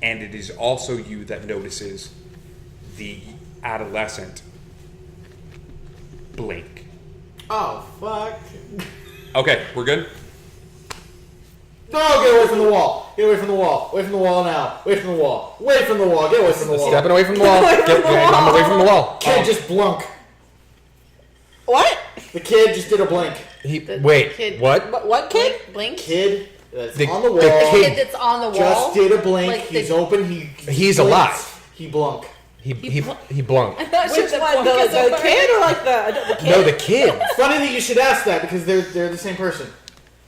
And it is also you that notices the adolescent blink. oh fuck. Okay, we're good? No, get away from the wall. Get away from the wall. Away from the wall now. Away from the wall. Away from the wall. Get away from the wall. Stepping away from the wall. I'm away from the wall. Kid just blunk. What? The kid just did a blink. Wait, kid- what? What kid? Blink. Kid that's The- on the wall. the kid- Kid that's on the wall. just did a blink. Like He's the- open. He's blinks. alive. He blunk. He bl- blunked. I'm not sure Which the one? blink is The over. kid or like the kid? No, the kid. Funny that you should ask that because they're the same person.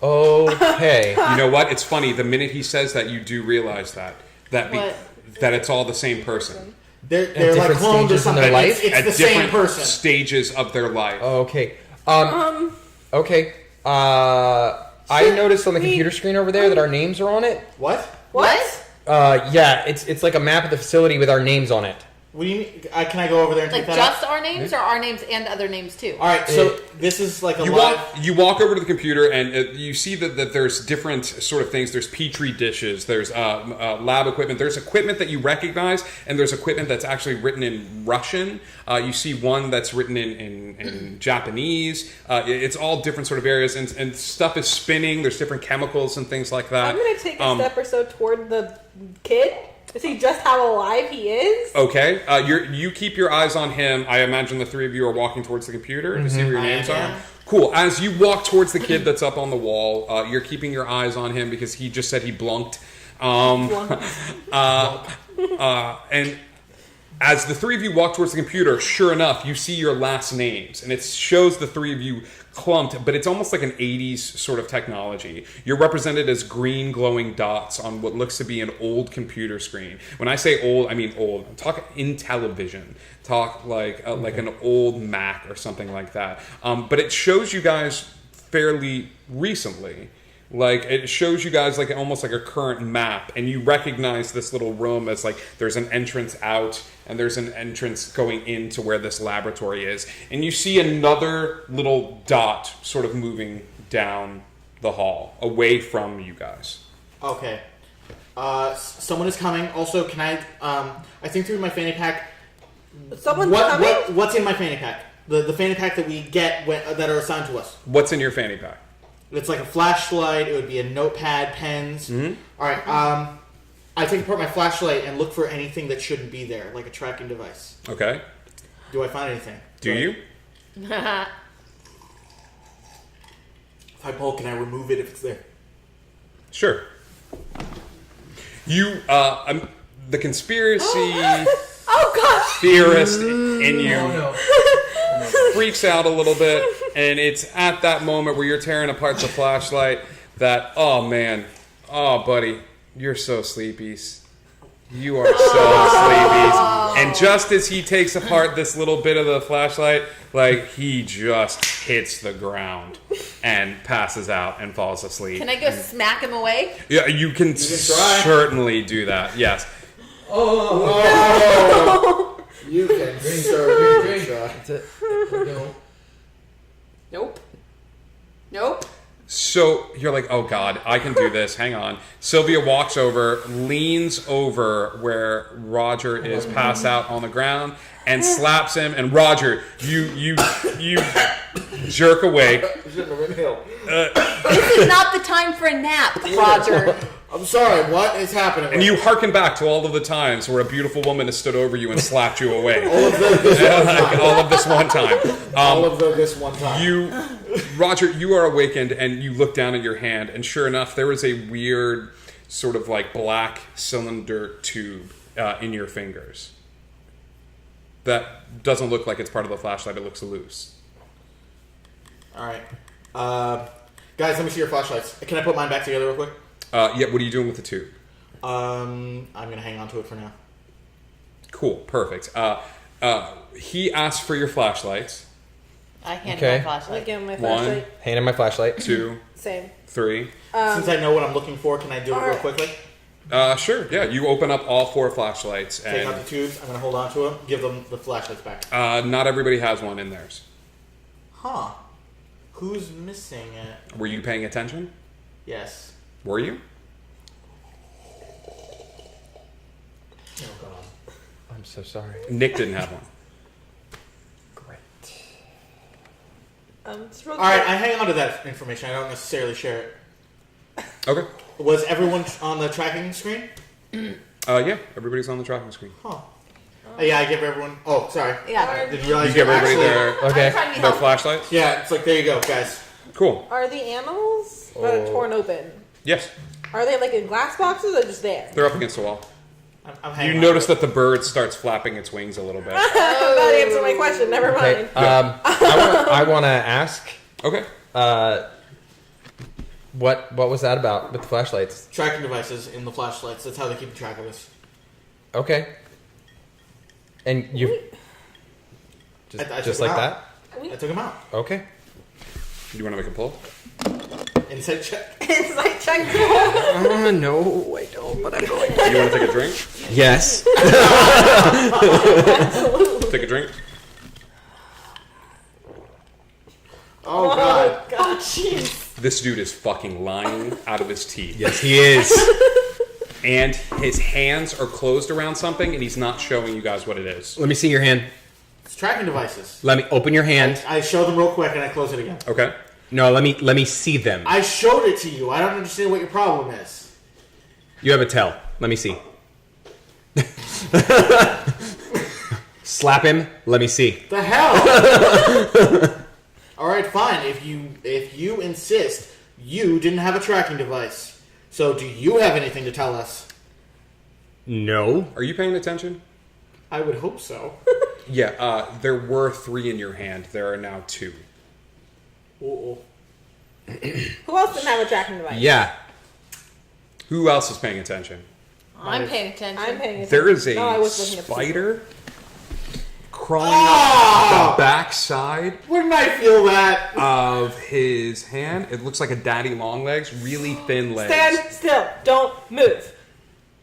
Okay. You know what? It's funny. The minute he says that, you do realize that What? that it's all the same person They're like different cloned or stages in something. their life? It's at the same different person. stages of their life. Okay. Okay. I noticed on the computer screen over there that our names are on it. What? What? Yeah, it's like a map of the facility with our names on it. What do you mean? Can I go over there and Like take that just our names or our names and other names too? out? All right. So this is like a You live. walk over to the computer and you see that there's different sort of things. There's petri dishes. There's lab equipment. There's equipment that you recognize, and there's equipment that's actually written in Russian. You see one that's written in Japanese. It's all different sort of areas, and stuff is spinning. There's different chemicals and things like that. I'm gonna take a step or so toward the kid to see just how alive he is. Okay, you keep your eyes on him. I imagine the 3 of you are walking towards the computer to see where your names am. are. Cool. As you walk towards the kid that's up on the wall, you're keeping your eyes on him because he just said he blunked. And as the three of you walk towards the computer, sure enough, you see your last names, and it shows the three of you clumped, but it's almost like an 80s sort of technology. You're represented as green glowing dots on what looks to be an old computer screen. When I say old, I mean old. Talk Intellivision. Talk like an old Mac or something like that. But it shows you guys fairly recently. Like, it shows you guys like almost like a current map, and you recognize this little room as like there's an entrance out and there's an entrance going into where this laboratory is, and you see another little dot sort of moving down the hall away from you guys. Okay. Someone is coming. Also, can I think through my fanny pack. Someone's coming? What's in my fanny pack? The fanny pack that we get that are assigned to us. What's in your fanny pack? It's like a flashlight. It would be a notepad, pens. Mm-hmm. All right. I take apart my flashlight and look for anything that shouldn't be there, like a tracking device. Okay. Do I find anything? Do you? If I pull, can I remove it if it's there? Sure. You, the conspiracy theorist in you Oh, no. freaks out a little bit, and it's at that moment where you're tearing apart the flashlight that, oh man, oh buddy, you're so sleepies. You are so sleepies. And just as he takes apart this little bit of the flashlight, like, he just hits the ground and passes out and falls asleep. Can I go smack him away? Yeah, you can try. certainly do that, yes. Oh! You can certainly try. That's it. No. Nope. Nope. So you're like, oh God, I can do this. Hang on. Sylvia walks over, leans over where Roger is passed out on the ground, and slaps him. And Roger, you jerk awake. Shouldn't have been Hill. This is not the time for a nap, Roger. I'm sorry, what is happening? And you hearken back to all of the times where a beautiful woman has stood over you and slapped you awake. all of this one Like, time. all of this one time. All of this one time. Roger, you are awakened and you look down at your hand, and sure enough, there is a weird sort of like black cylinder tube in your fingers. That doesn't look like it's part of the flashlight, it looks loose. Alright. Guys, let me see your flashlights. Can I put mine back together real quick? Yeah, what are you doing with the tube? I'm gonna hang on to it for now. Cool, perfect. He asked for your flashlights. I hand Okay. my flashlight. Again, my One. flashlight. Hand in my flashlight. 2, Same. 3. Since I know what I'm looking for, can I do it real Alright. quickly? Sure, yeah. You open up all 4 flashlights, Take out and the tubes. I'm gonna hold on to them. Give them the flashlights back. not everybody has one in theirs. Huh? Who's missing it? Were you paying attention? Yes. Were you? Oh, God. I'm so sorry. Nick didn't have one. Great. Just real All right, quick. I hang on to that information. I don't necessarily share it. Okay. Was everyone on the tracking screen? Yeah, everybody's on the tracking screen. Huh. Yeah, I give everyone. Oh, sorry. Yeah. Did you realize You give you're everybody actually- their, Okay. I'm trying to be their helpful. flashlights? Yeah, it's like there you go, guys. Cool. Are the animals that are torn open? Yes, Are they like in glass boxes or just there? they're up against the wall. I'm hanging You on notice to it. that the bird starts flapping its wings a little bit. That answered my question. Never Okay. mind. I want to ask. Okay. What was that about with the flashlights? Tracking devices in the flashlights. That's how they keep track of us. Okay. And you I took just them like out. that? I took them out. Okay. You want to make a pull? Insight check. It's like check. No, I don't. But I'm going. You want to take a drink? Yes. Take a drink. Oh, God. God, jeez. This dude is fucking lying out of his teeth. Yes, he is. And his hands are closed around something, and he's not showing you guys what it is. Let me see your hand. It's tracking devices. Let me open your hand. I show them real quick and I close it again. Okay. No, let me see them. I showed it to you. I don't understand what your problem is. You have a tell. Let me see. Slap him. Let me see. The hell? All right, fine. If you insist, you didn't have a tracking device. So do you have anything to tell us? No. Are you paying attention? I would hope so. Yeah, there were 3 in your hand. There are now 2. Ooh. Who else didn't have a tracking device? Yeah. Who else is paying attention? I'm paying attention. I'm paying attention. There is a No, I was looking at the spider crawling up the backside Where did I feel that? of his hand. It looks like a daddy long legs, really thin legs. Stand still. Don't move.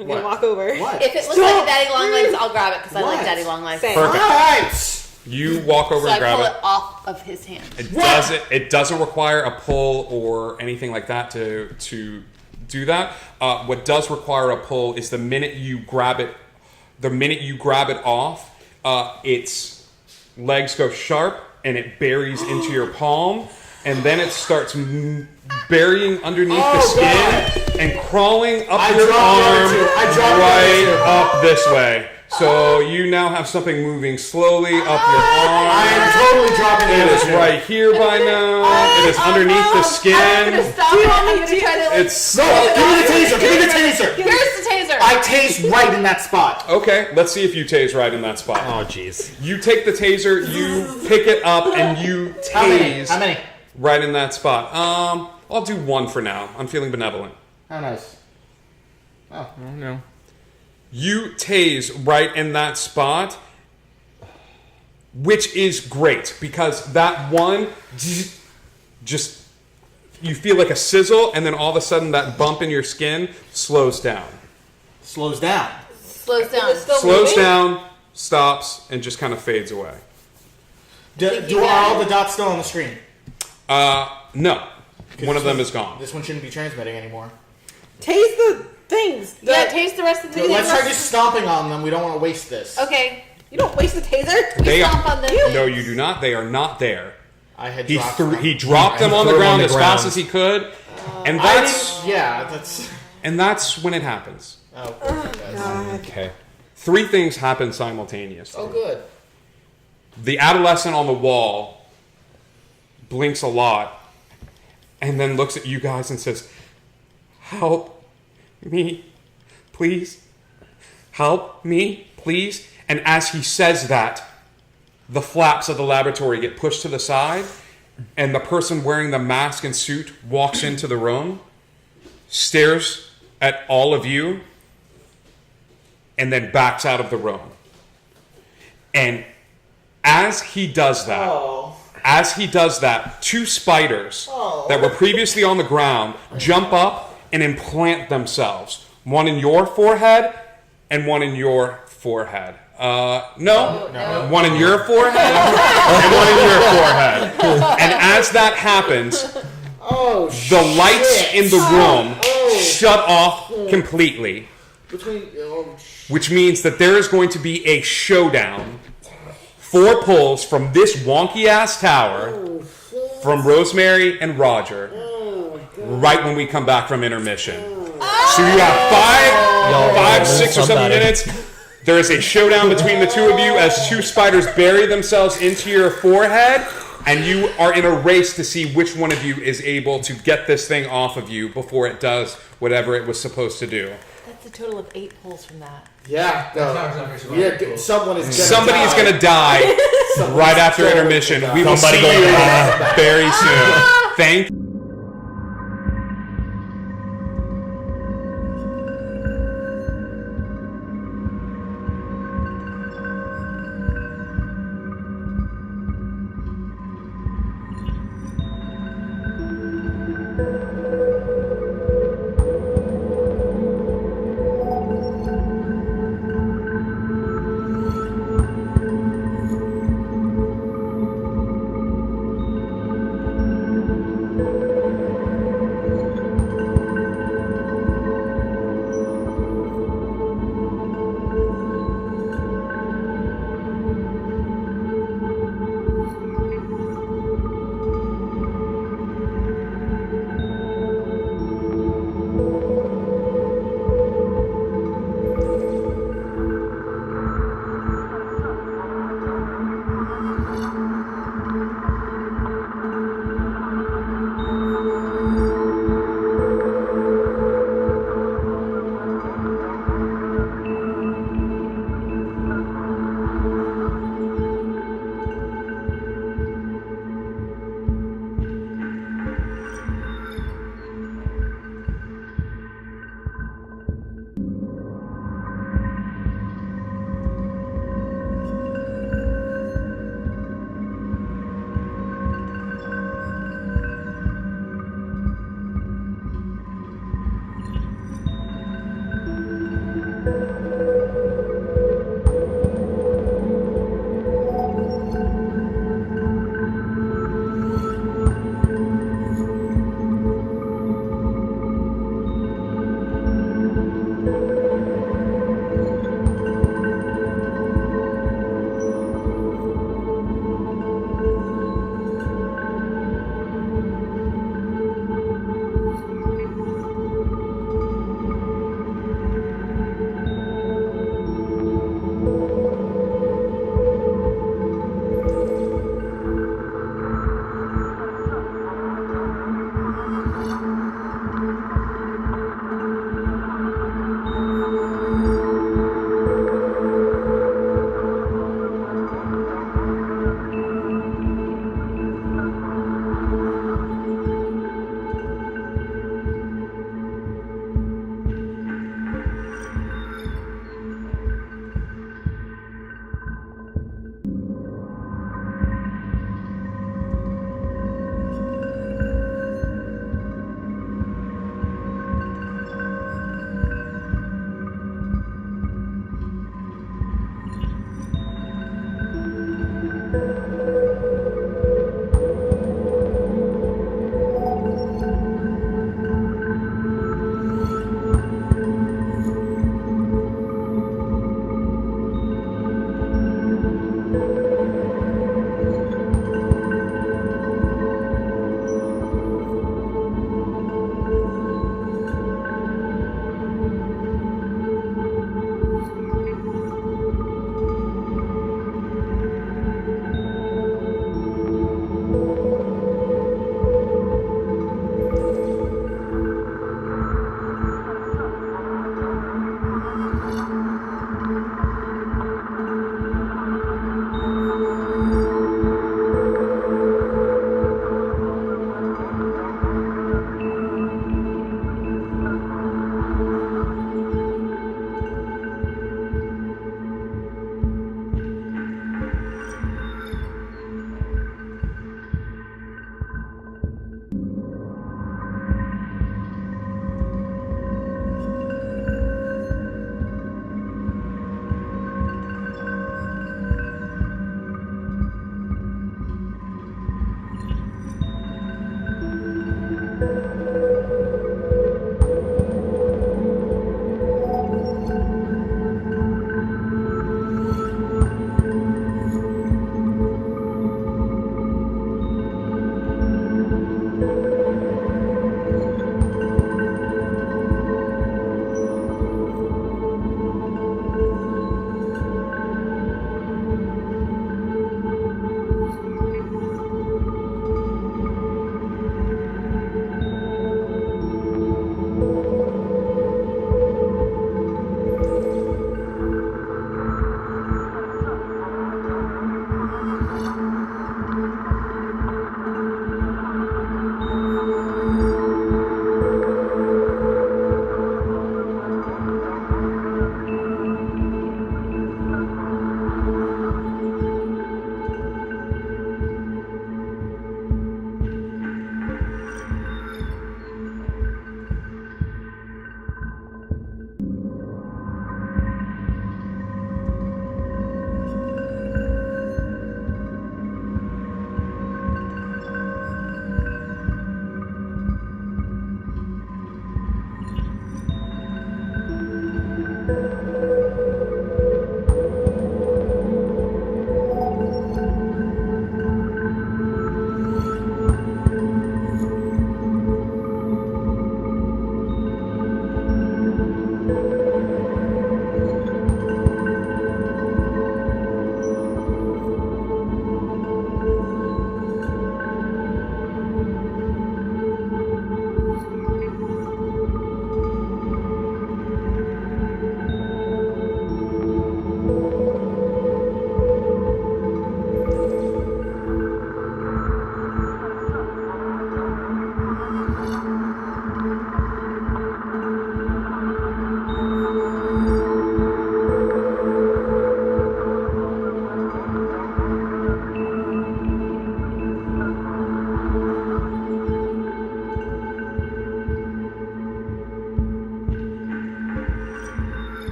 I'm gonna What? walk over. What? If it looks like a daddy long legs, I'll grab it because I like What? daddy long legs. Same. Perfect. Alright! You walk over So and I grab pull it. it off of his hand. It doesn't require a pull or anything like that to do that. What does require a pull is the minute you grab it off, its legs go sharp and it buries into your palm, and then it starts burying underneath the skin and crawling up your arm right up this way. So you now have something moving slowly up your arm. I am totally dropping It is right here by now. It is underneath the I'm skin. gonna stop it. I'm gonna try to. It's No, give me the taser! Give me the taser! Here's the taser. I tase right in that spot. okay. Let's see if you tase right in that spot. Oh, jeez. You take the taser, you pick it up, and you How many? tase How many? right in that spot. I'll do 1 for now. I'm feeling benevolent. How nice. Oh, no. You tase right in that spot, which is great because that one just you feel like a sizzle, and then all of a sudden that bump in your skin slows down. Slows down. Slows down. Is it still Slows moving? down, stops, and just kind of fades away. Think you Do got all it? the dots still on the screen? No. One of them is gone. This one shouldn't be transmitting anymore. Tase the things. Yeah, taste the rest of the. Let's try just stomping on them. We don't want to waste this. Okay. You don't waste the taser. They stomp on are, them. no, you do not. They are not there. I had He dropped threw, them. he dropped them on the threw 'em ground on the as fast ground. as he could, and I that's didn't- yeah, that's. and that's when it happens. Oh, perfect, guys. Okay. 3 things happen simultaneously. Oh, good. The adolescent on the wall blinks a lot, and then looks at you guys and says, "Help me, please. Help me, please." And as he says that, the flaps of the laboratory get pushed to the side, and the person wearing the mask and suit walks into the room, stares at all of you, and then backs out of the room. And as he does that, two spiders that were previously on the ground jump up and implant themselves. One in your forehead and one in your forehead. No. One in your forehead and one in your forehead. And as that happens, the lights in the room shut off completely, which means that there is going to be a showdown. 4 pulls from this wonky ass tower from Rosemary and Roger right when we come back from intermission. So you have 5, 6, or 7 minutes. There is a showdown between the 2 of you as 2 spiders bury themselves into your forehead, and you are in a race to see which one of you is able to get this thing off of you before it does whatever it was supposed to do. That's a total of 8 pulls from that. Yeah, Sounds like it's yeah. Someone is gonna Somebody is die. going to die right after intermission. We will see Somebody you gonna die. very soon. Thank you.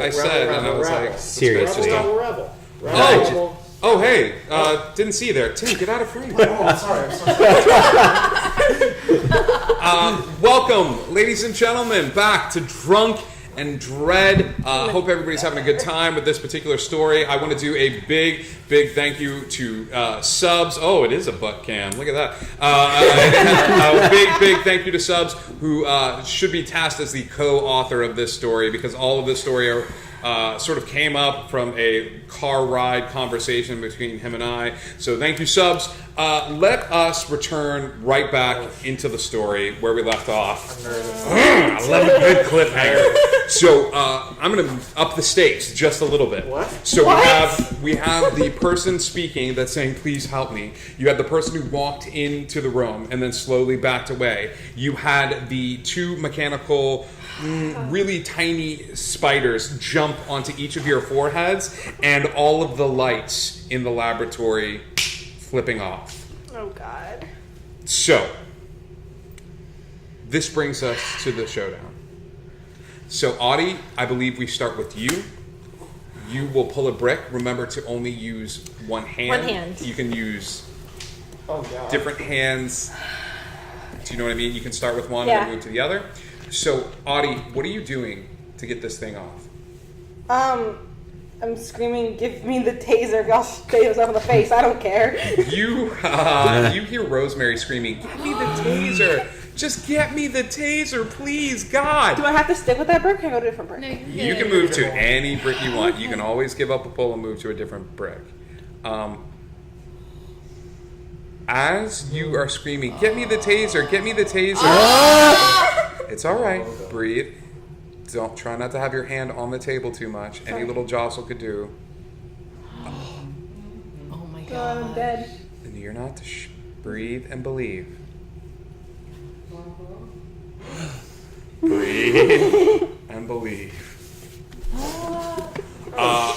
I said, and I was like, Seriously. Rebel. oh, hey, didn't see you there. Tim, get out of frame. I'm sorry. Welcome, ladies and gentlemen, back to Drunk and Dread. Hope everybody's having a good time with this particular story. I want to do a big thank you to Subs. Oh, it is a butt cam. Look at that. A big thank you to Subs, who should be tasked as the co-author of this story, because all of this story sort of came up from a car ride conversation between him and I. So thank you, Subs. Let us return right back into the story where we left off. I love a good cliffhanger. So I'm going to up the stakes just a little bit. What? So we have the person speaking that's saying, "Please help me." You had the person who walked into the room and then slowly backed away. You had the two mechanical, really tiny spiders jump onto each of your foreheads, and all of the lights in the laboratory flipping off. Oh God. So, this brings us to the showdown. So, Audie, I believe we start with you. You will pull a brick. Remember to only use one hand. One hand. You can use Oh God. different hands. Do you know what I mean? You can start with one Yeah. and move to the other. So, Audie, what are you doing to get this thing off? I'm screaming, "Give me the taser! I'll shoot myself in the face. I don't care." You hear Rosemary screaming, "Get me the taser! Just get me the taser, please, God!" Do I have to stick with that brick? Or can I go to a different brick? No, You can move to any brick you want. You can always give up a pull and move to a different brick. As you are screaming, "Get me the taser! Get me the taser!" It's all right. Breathe. Don't try not to have your hand on the table too much. Any little jostle could do. Oh my God, I'm God. dead. And you're not to breathe and believe. Breathe and believe.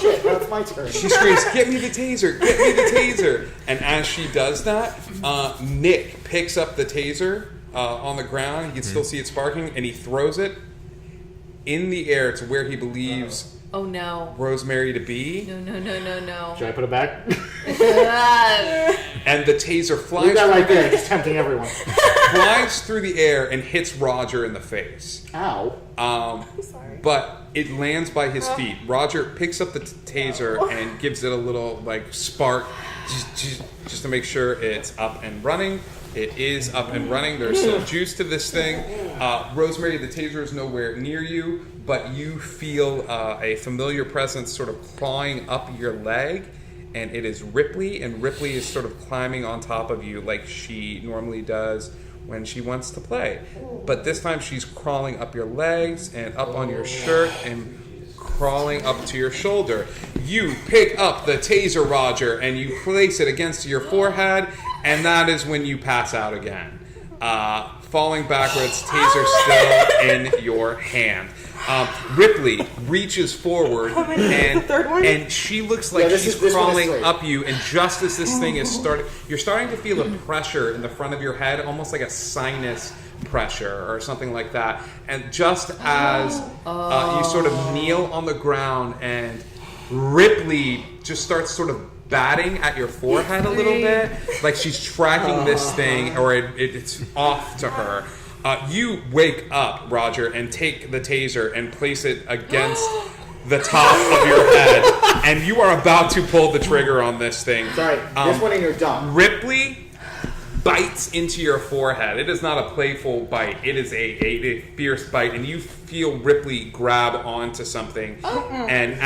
Shit, that's my turn. She screams, "Get me the taser! Get me the taser!" And as she does that, Nick picks up the taser on the ground. You can still see it sparking, and he throws it in the air to where he believes Oh no. Rosemary to be. No. Should I put it back? And the taser flies Leave that through, right there. Just tempting everyone. flies through the air and hits Roger in the face. Ow. Sorry. But it lands by his feet. Roger picks up the taser and gives it a little like spark, just to make sure it's up and running. It is up and running. There's still juice to this thing. Rosemary, the taser is nowhere near you, but you feel a familiar presence sort of clawing up your leg, and it is Ripley, and Ripley is sort of climbing on top of you like she normally does when she wants to play. But this time she's crawling up your legs and up on your shirt and crawling up to your shoulder. You pick up the taser, Roger, and you place it against your forehead, and that is when you pass out again. Falling backwards, taser still in your hand. Ripley reaches forward, and she looks like this she's one is crawling straight. up you, and just as this thing is starting, you're starting to feel a pressure in the front of your head, almost like a sinus pressure or something like that. And just as you sort of kneel on the ground, and Ripley just starts sort of batting at your forehead a little bit, like she's tracking this thing, or it's off to her. You wake up, Roger, and take the taser and place it against the top of your head, and you are about to pull the trigger on this thing. Sorry, this one and you're done. Ripley bites into your forehead. It is not a playful bite. It is a fierce bite, and you feel Ripley grab onto something. And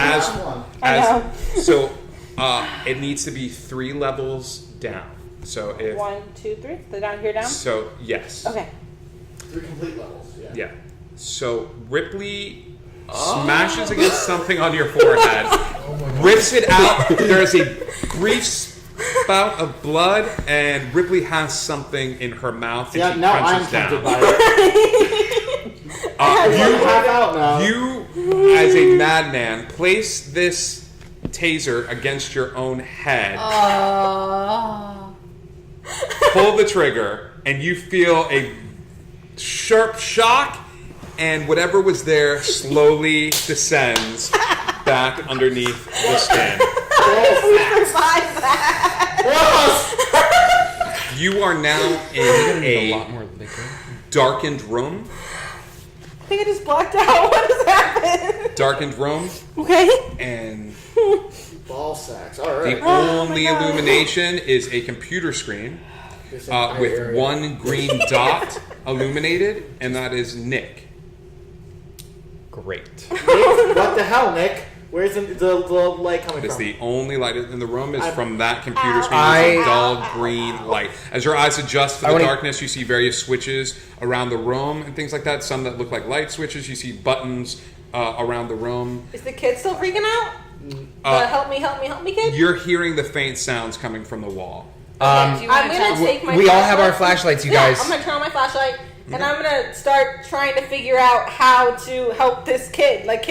it needs to be 3 levels down. So if 1, 2, 3. The down here down. so, yes. Okay. 3 complete levels. Yeah. So Ripley smashes against something on your forehead, rips it out. There's a brief spout of blood, and Ripley has something in her mouth, and Yeah, she now I'm crunches tempted down. by it. You half out now. You, as a madman, place this taser against your own head, pull the trigger, and you feel a sharp shock, and whatever was there slowly descends back underneath the skin. Survive that. You are now You're in gonna need a a lot more liquor. darkened room. I think I just blacked out. What has happened? Darkened room, Okay. and Ball sacks. All the right. only God. illumination is a computer screen This entire with area. one green dot illuminated, and that is Nick. Great. Nick, what the hell, Nick? Where's the light coming It is from? the only light in the room is I'm- from that computer screen. I- It's a dull green light. As your eyes adjust to I the wanna- darkness, you see various switches around the room and things like that. Some that look like light switches. You see buttons around the room. Is the kid still freaking out? Uh, The help me kid? You're hearing the faint sounds coming from the wall. Do you I'm wanna gonna tell- take my We all have our flashlight. flashlights, you Yeah, guys. I'm gonna turn on my flashlight and I'm gonna start trying to figure out how to help this kid. Like,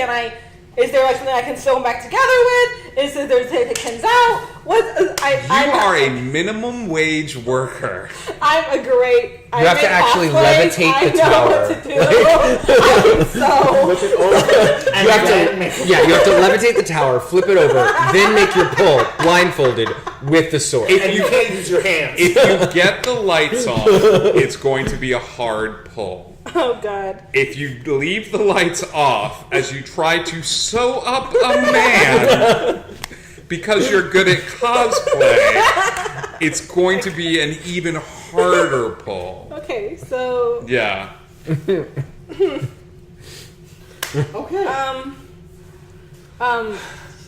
is there like something I can sew them back together with? Is there take the kids out? What? You are a minimum wage worker. I'm a great. You have to actually levitate the I know tower. what to do. I'm so. Flip it over. And You have then to, make- yeah, you have to levitate the tower, flip it over, then make your pull blindfolded with the sword. And you can't use your hands. If you get the lights on, it's going to be a hard pull. Oh God. If you leave the lights off as you try to sew up a man because you're good at cosplay, it's going to be an even harder pull. Okay, so Yeah. Okay.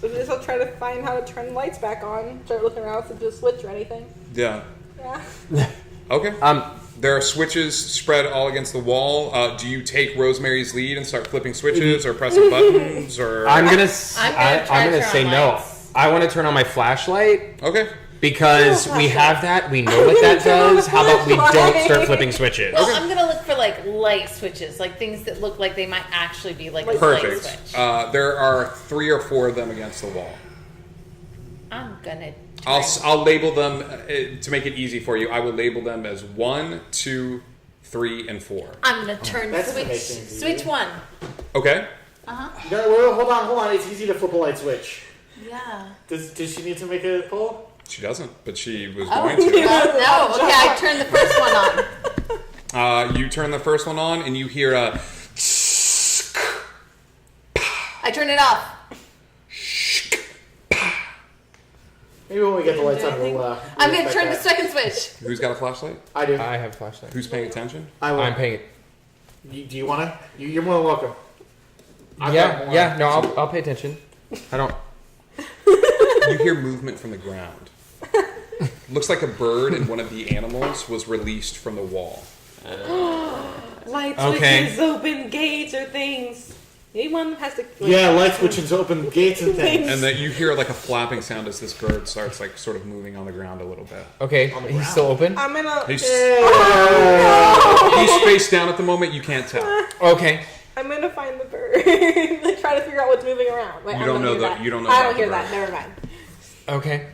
So just I'll try to find how to turn the lights back on. Start looking around if there's a switch or anything. Yeah. Yeah. Okay. There are switches spread all against the wall. Do you take Rosemary's lead and start flipping switches or pressing buttons or? I'm gonna I'm gonna try I'm to gonna turn say on no. lights. I want to turn on my flashlight Okay. because we have that. We know what that does. How about we don't start flipping switches? Well, I'm gonna look for like light switches, like things that look like they might actually be like a light Perfect. switch. There are 3 or 4 of them against the wall. I'm gonna. I'll label them to make it easy for you. I will label them as 1, 2, 3, and 4. I'm gonna turn That's gonna switch. make things easy. Switch 1. Okay. You gotta- wait, hold on. It's easy to flip a light switch. Yeah. Does she need to make a pull? She doesn't, but she was Oh going to. no. Okay, I turned the first one on. You turn the first one on, and you hear a. I turned it off. Maybe when we get the lights on, we'll. I'm we'll gonna turn the expect second switch. Who's got a flashlight? that. I do. I have a flashlight. Who's paying attention? I will. I'm paying it. Do you wanna? You're more than welcome. I've got Yeah, more. yeah. No, I'll pay attention. I don't. You hear movement from the ground. Looks like a bird and one of the animals was released from the wall. Light Okay. switches, open gates, or things. Anyone has to. Yeah, light switches open gates and things. And that you hear like a flapping sound as this bird starts like sort of moving on the ground a little bit. Okay, the he's ground. still open. I'm gonna. He's face down at the moment. You can't tell. Okay. I'm gonna find the bird. Like, try to figure out what's moving around. Wait, You I'm don't gonna know hear that- that. you don't know I about don't the hear bird. that. Never mind. Okay.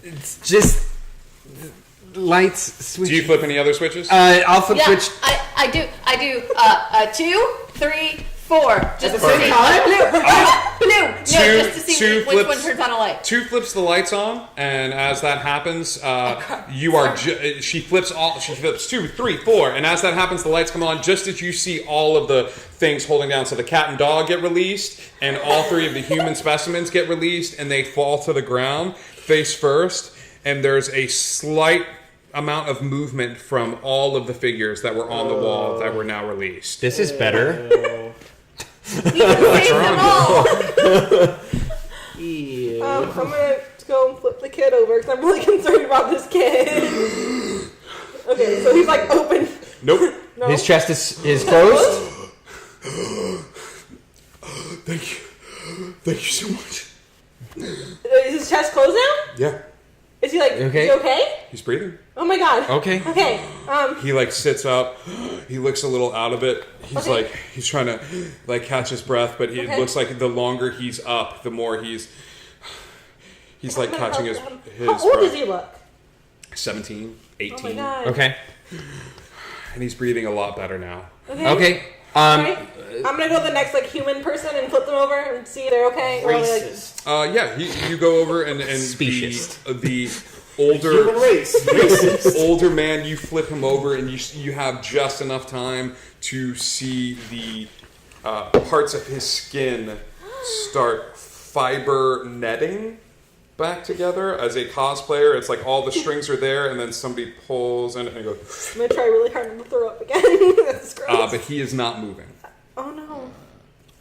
It's just lights switch. Do you flip any other switches? I'll flip Yeah, switch. I do. 2, 3, 4. Just At the to same see. time? Blue. No, just to see two which one flips. turns on a light. 2 flips the lights on, and as that happens, you are. She flips all. She flips 2, 3, 4, and as that happens, the lights come on just as you see all of the things holding down. So the cat and dog get released, and all 3 of the human specimens get released, and they fall to the ground face first. And there's a slight amount of movement from all of the figures that were on the wall that were now released. This is better. You can save them all. I'm gonna go and flip the kid over because I'm really concerned about this kid. Okay, so he's like open. Nope. No. His chest is closed. Thank you. Thank you so much. Is his chest closed now? Yeah. Is he like? Okay. Is he okay? He's breathing. Oh my god. Okay. Okay. He like sits up. He looks a little out of it. He's Okay. like he's trying to like catch his breath, but it Okay. looks like the longer he's up, the more he's like catching his How old breath. does he look? 17, Oh my 18. god. Okay. and he's breathing a lot better now. Okay. Alright. I'm gonna go to the next like human person and flip them over and see if they're okay. Or, like, Racist. Yeah, you go over and Specious. the older Human race. Racist. older man, you flip him over, and you have just enough time to see the parts of his skin start fiber netting back together. As a cosplayer, it's like all the strings are there, and then somebody pulls and it goes. I'm gonna try really hard not to throw up again. That's gross. But he is not moving. Oh no.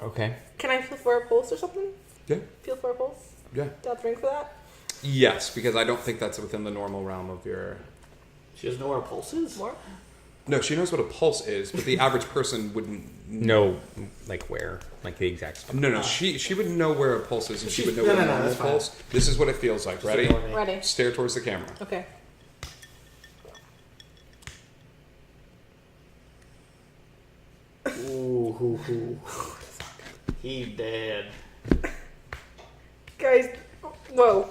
Okay. Can I feel for a pulse or something? Yeah, Feel for a pulse? yeah, Do I have to drink for that? yes, because I don't think that's within the normal realm of your. She doesn't know where her pulse is. More? No, she knows what a pulse is, but the average person wouldn't. No, like where? Like the exact spot. No, she would know where a pulse is, and she would know No, what a no, normal that's fine. pulse. This is what it feels like. Ready? Ignore me. Ready. Stare towards the camera. Okay. Ooh. He dead. Guys, whoa.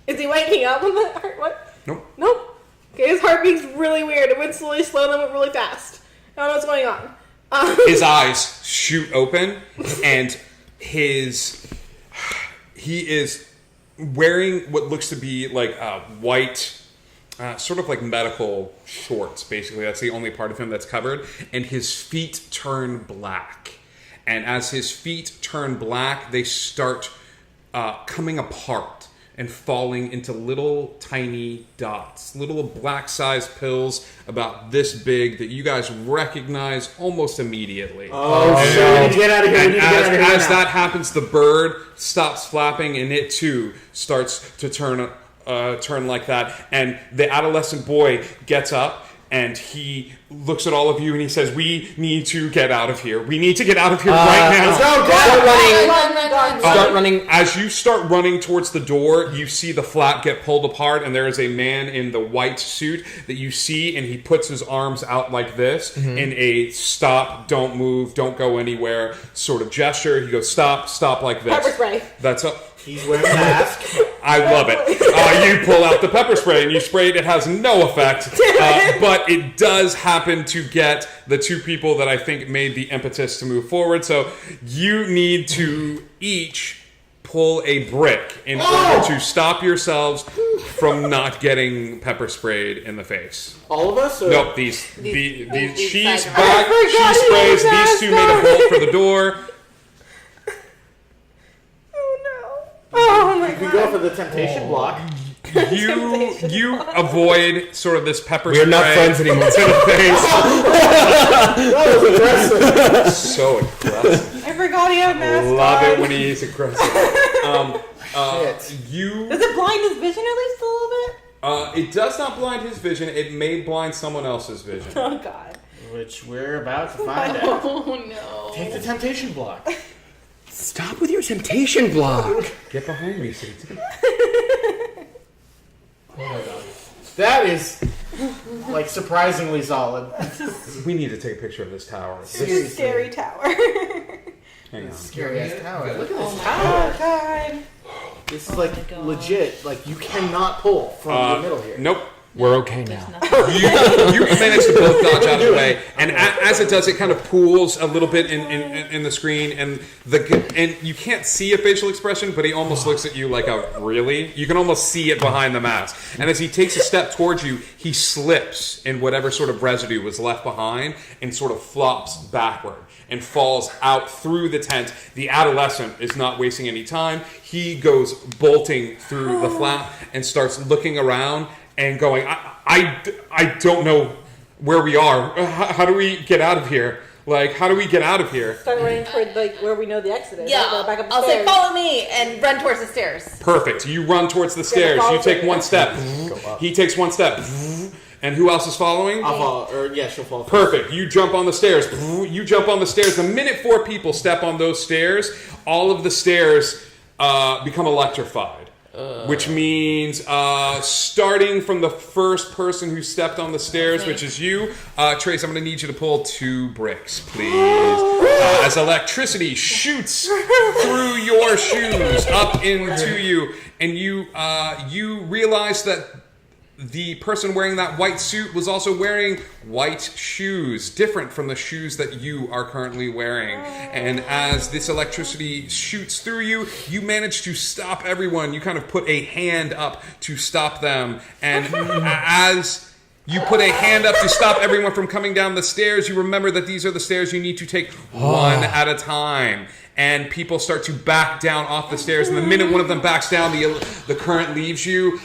Is he waking up on the heart? What? Nope. Nope. Okay, his heartbeat's really weird. It went slowly, slow, then went really fast. I don't know what's going on. His eyes shoot open, and he is wearing what looks to be like white, sort of like medical shorts. Basically, that's the only part of him that's covered, and his feet turn black. And as his feet turn black, they start coming apart and falling into little tiny dots, little black-sized pills about this big that you guys recognize almost immediately. Oh, shit. We need to get out of here. We And need to get out of here as now. that happens, the bird stops flapping, and it too starts to turn like that. And the adolescent boy gets up, and he looks at all of you, and he says, "We need to get out of here. We need to get out of here right now." Let's go, Start running. Run. Start running. As you start running towards the door, you see the flap get pulled apart, and there is a man in the white suit that you see, and he puts his arms out like this in a stop, don't move, don't go anywhere sort of gesture. He goes, stop like this. Pepper spray. That's a. He's wearing a mask. I love it. You pull out the pepper spray and you spray it. It has no effect, but it does happen to get the two people that I think made the impetus to move forward. So you need to each pull a brick in order to stop yourselves from not getting pepper sprayed in the face. All of us? Or? Nope, These she's sides are- back. I forgot She he sprays. was These two made a bolt for the door. Oh no. Oh my You can go god. for the temptation block. You avoid sort of this pepper We're spray not friends anymore. to the face. That was aggressive. So aggressive. I forgot he had a mask Love on. it when he's aggressive. Shit. You. Does it blind his vision at least a little bit? It does not blind his vision. It may blind someone else's vision. Oh god. Which we're about to find out. Oh no. Take the temptation block. Stop with your temptation block. Get behind me, Satan. Oh my god. That is, like, surprisingly solid. We need to take a picture of this tower. This is a scary tower. Hang on. Scary ass tower. Look at this Oh tower. god. This is, like, legit. Like, you cannot pull from the middle here. Nope. We're okay now. You manage to both dodge out of the way, and as it does, it kind of pools a little bit in the screen, and you can't see a facial expression, but he almost looks at you like a really. You can almost see it behind the mask, and as he takes a step towards you, he slips in whatever sort of residue was left behind, and sort of flops backward and falls out through the tent. The adolescent is not wasting any time. He goes bolting through the flap and starts looking around and going, I don't know where we are. How do we get out of here? Like, how do we get out of here? Start running toward like where we know the exit is. Yeah, Go back up the I'll say stairs. follow me and run towards the stairs. Perfect. You run towards the stairs. You take one step. He takes one step. And who else is following? I'll follow. Or, yeah, she'll fall. Perfect. You jump on the stairs. You jump on the stairs. The minute 4 people step on those stairs, all of the stairs become electrified. Which means starting from the first person who stepped on the stairs, which is you, Trace, I'm going to need you to pull 2 bricks, please. As electricity shoots through your shoes up into you, and you realize that the person wearing that white suit was also wearing white shoes, different from the shoes that you are currently wearing. And as this electricity shoots through you, you manage to stop everyone. You kind of put a hand up to stop them. And as you put a hand up to stop everyone from coming down the stairs, you remember that these are the stairs you need to take one at a time. And people start to back down off the stairs. And the minute one of them backs down, the current leaves you.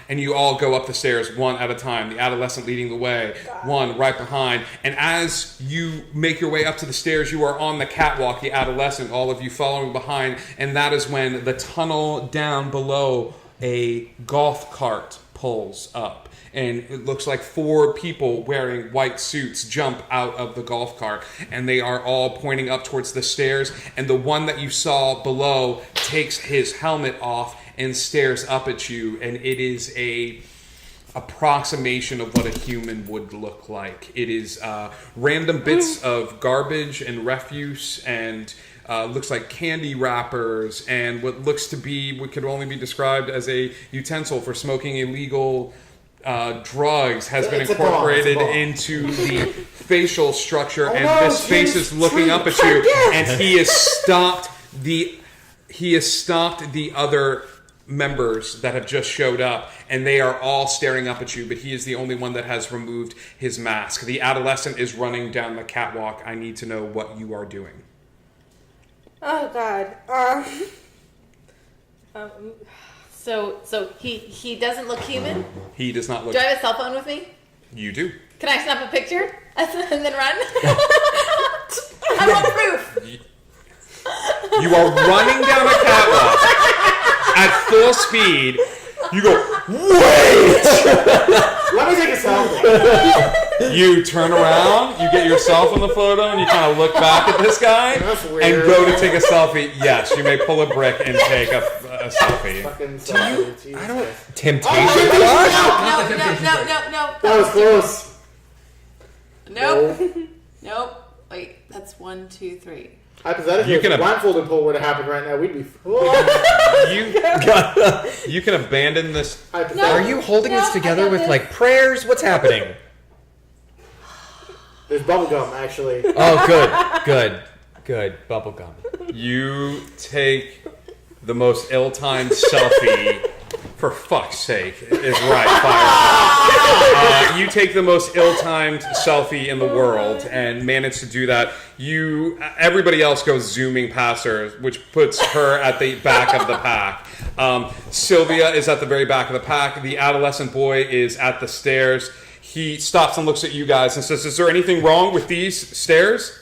And you all go up the stairs one at a time, the adolescent leading the way, one right behind. And as you make your way up to the stairs, you are on the catwalk, the adolescent, all of you following behind. And that is when the tunnel down below a golf cart pulls up. And it looks like 4 people wearing white suits jump out of the golf cart. And they are all pointing up towards the stairs. And the one that you saw below takes his helmet off and stares up at you, and it is a approximation of what a human would look like. It is random bits of garbage and refuse, and looks like candy wrappers, and what looks to be what could only be described as a utensil for smoking illegal drugs has been It's a bomb, incorporated it's a bomb. into the facial structure, and no, this face is looking up at you, and he has stopped the other members that have just showed up, and they are all staring up at you, but he is the only one that has removed his mask. The adolescent is running down the catwalk. I need to know what you are doing. Oh God. So he doesn't look human. He does not look... Do I have a cell phone with me? You do. Can I snap a picture and then run? I want proof. You are running down a catwalk at full speed. You go, wait! Let me take a selfie. You turn around, you get yourself in the photo, and you kind of look back at this guy That's and weird. go to take a selfie. Yes, you may pull a brick and take a selfie. Fucking selfie. Jesus I don't. Christ. Temptation. No, That was close. Nope. Nope. Wait, that's 1, 2, 3. Hypothetically, You if can the ab- blindfolded pull were to happen right now, we'd be. You can abandon this. Are you holding No, this I together got with this. like prayers? What's happening? There's bubblegum, actually. Oh, good. Bubblegum. You take the most ill-timed selfie. For fuck's sake, is right, fire. You take the most ill-timed selfie in the world and manage to do that. Everybody else goes zooming past her, which puts her at the back of the pack. Sylvia is at the very back of the pack. The adolescent boy is at the stairs. He stops and looks at you guys and says, "Is there anything wrong with these stairs?"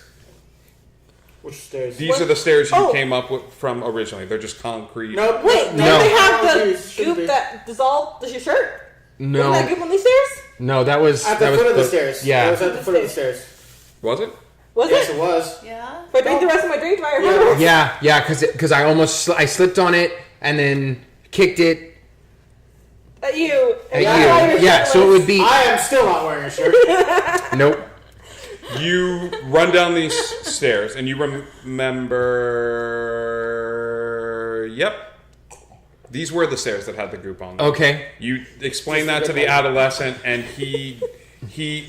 Which stairs? These are the stairs you Oh. came up with from originally. They're just concrete. No, Wait, don't No. they have Oh, the geez, shouldn't goop be. that dissolved your shirt? Wasn't No, that goop on these stairs? no, that was At the that was foot of the stairs. It Yeah. was at the foot of the stairs. Was it? Was Yes, it? it was. Yeah. If I drink the rest of my drink, do I remember? Yeah, because I almost I slipped on it and then kicked it At you. at Yeah. you. Yeah, so it would be I am still not wearing a shirt. nope. You run down these stairs and you remember. Yep. These were the stairs that had the goop on them. Okay. You explain that to the adolescent, and he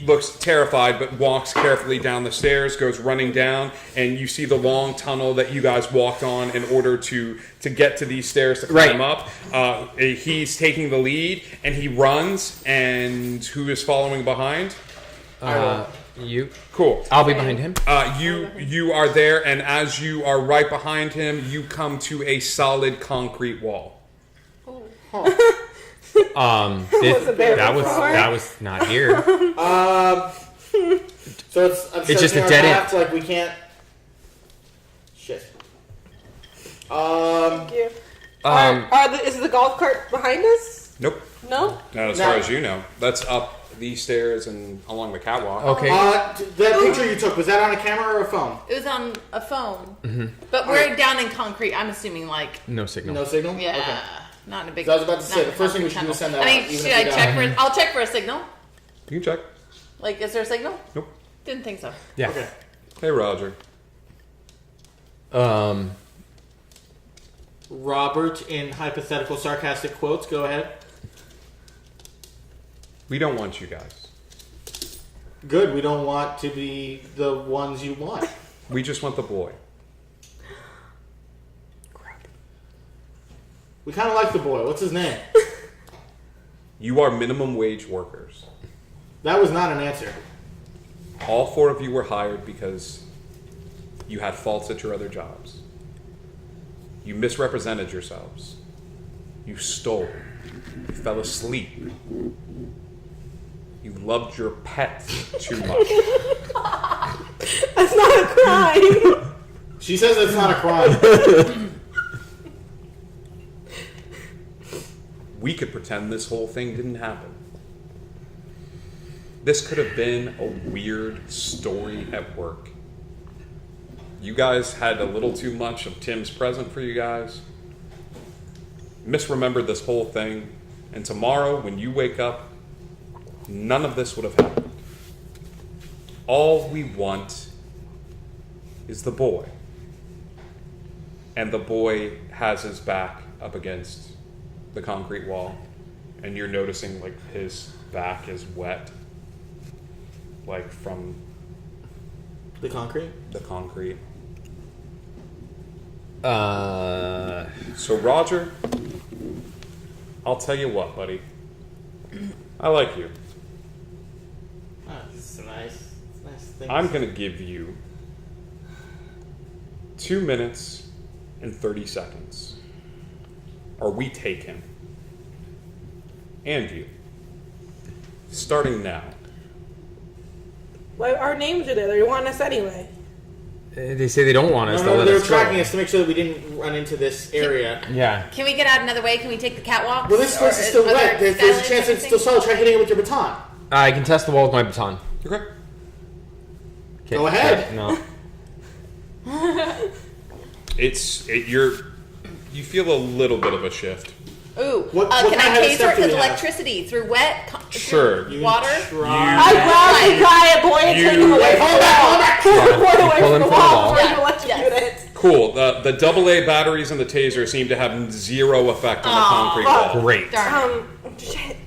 looks terrified, but walks carefully down the stairs, goes running down, and you see the long tunnel that you guys walked on in order to get to these stairs to climb Right. up. He's taking the lead, and he runs, and who is following behind? You. Cool. I'll be behind him. You are there, and as you are right behind him, you come to a solid concrete wall. Wasn't there that before. was not here. So It's just a our dead path, end. Like we can't. Shit. Thank you. Um, Is the golf cart behind us? Nope. No? Not as No. far as you know. That's up these stairs and along the catwalk. Okay. That picture you took, was that on a camera or a phone? It was on a phone. Mm-hmm. But we're down in concrete. I'm assuming like No signal. No signal? yeah, Okay. not in a big. So I was about to say, not the in a first thing we concrete should do is tunnel. send that I out, mean, even should if I we check don't. for? I'll check for a signal. You can check. Like, is there a signal? Nope. Didn't think so. Yeah. Okay. Hey, Roger. Robert, in hypothetical sarcastic quotes, go ahead. We don't want you guys. Good. We don't want to be the ones you want. We just want the boy. We kind of like the boy. What's his name? You are minimum wage workers. That was not an answer. All 4 of you were hired because you had faults at your other jobs. You misrepresented yourselves. You stole. You fell asleep. You loved your pet too much. That's not a crime. She says it's not a crime. We could pretend this whole thing didn't happen. This could have been a weird story at work. You guys had a little too much of Tim's present for you guys. Misremembered this whole thing. And tomorrow, when you wake up, none of this would have happened. All we want is the boy. And the boy has his back up against the concrete wall. And you're noticing like his back is wet. Like from The concrete? the concrete. So So Roger, I'll tell you what, buddy. I like you. Oh, this is nice. It's nice thing. I'm gonna give you 2 minutes and 30 seconds. Or we take him. And you. Starting now. Well, our names are there. They want us anyway. they say they don't want us. No, They'll no, let they were us go. tracking us to make sure that we didn't run into this area. Yeah. Can we get out another way? Can we take the catwalk? Well, this place is still wet. There's a chance it's still solid. Try hitting it with your baton. I can test the wall with my baton. Okay. Okay, Go ahead. No. You feel a little bit of a shift. Ooh. What Can kind I of taser stuff it do with we have? electricity through wet? Sure. Through water? I grab the guy and point and take him away from the wall. Pull the boy away pull from him the from the wall wall. before you electrocute it. Cool. The AA batteries and the taser seem to have zero effect on the concrete wall. Great. Darn. Shit,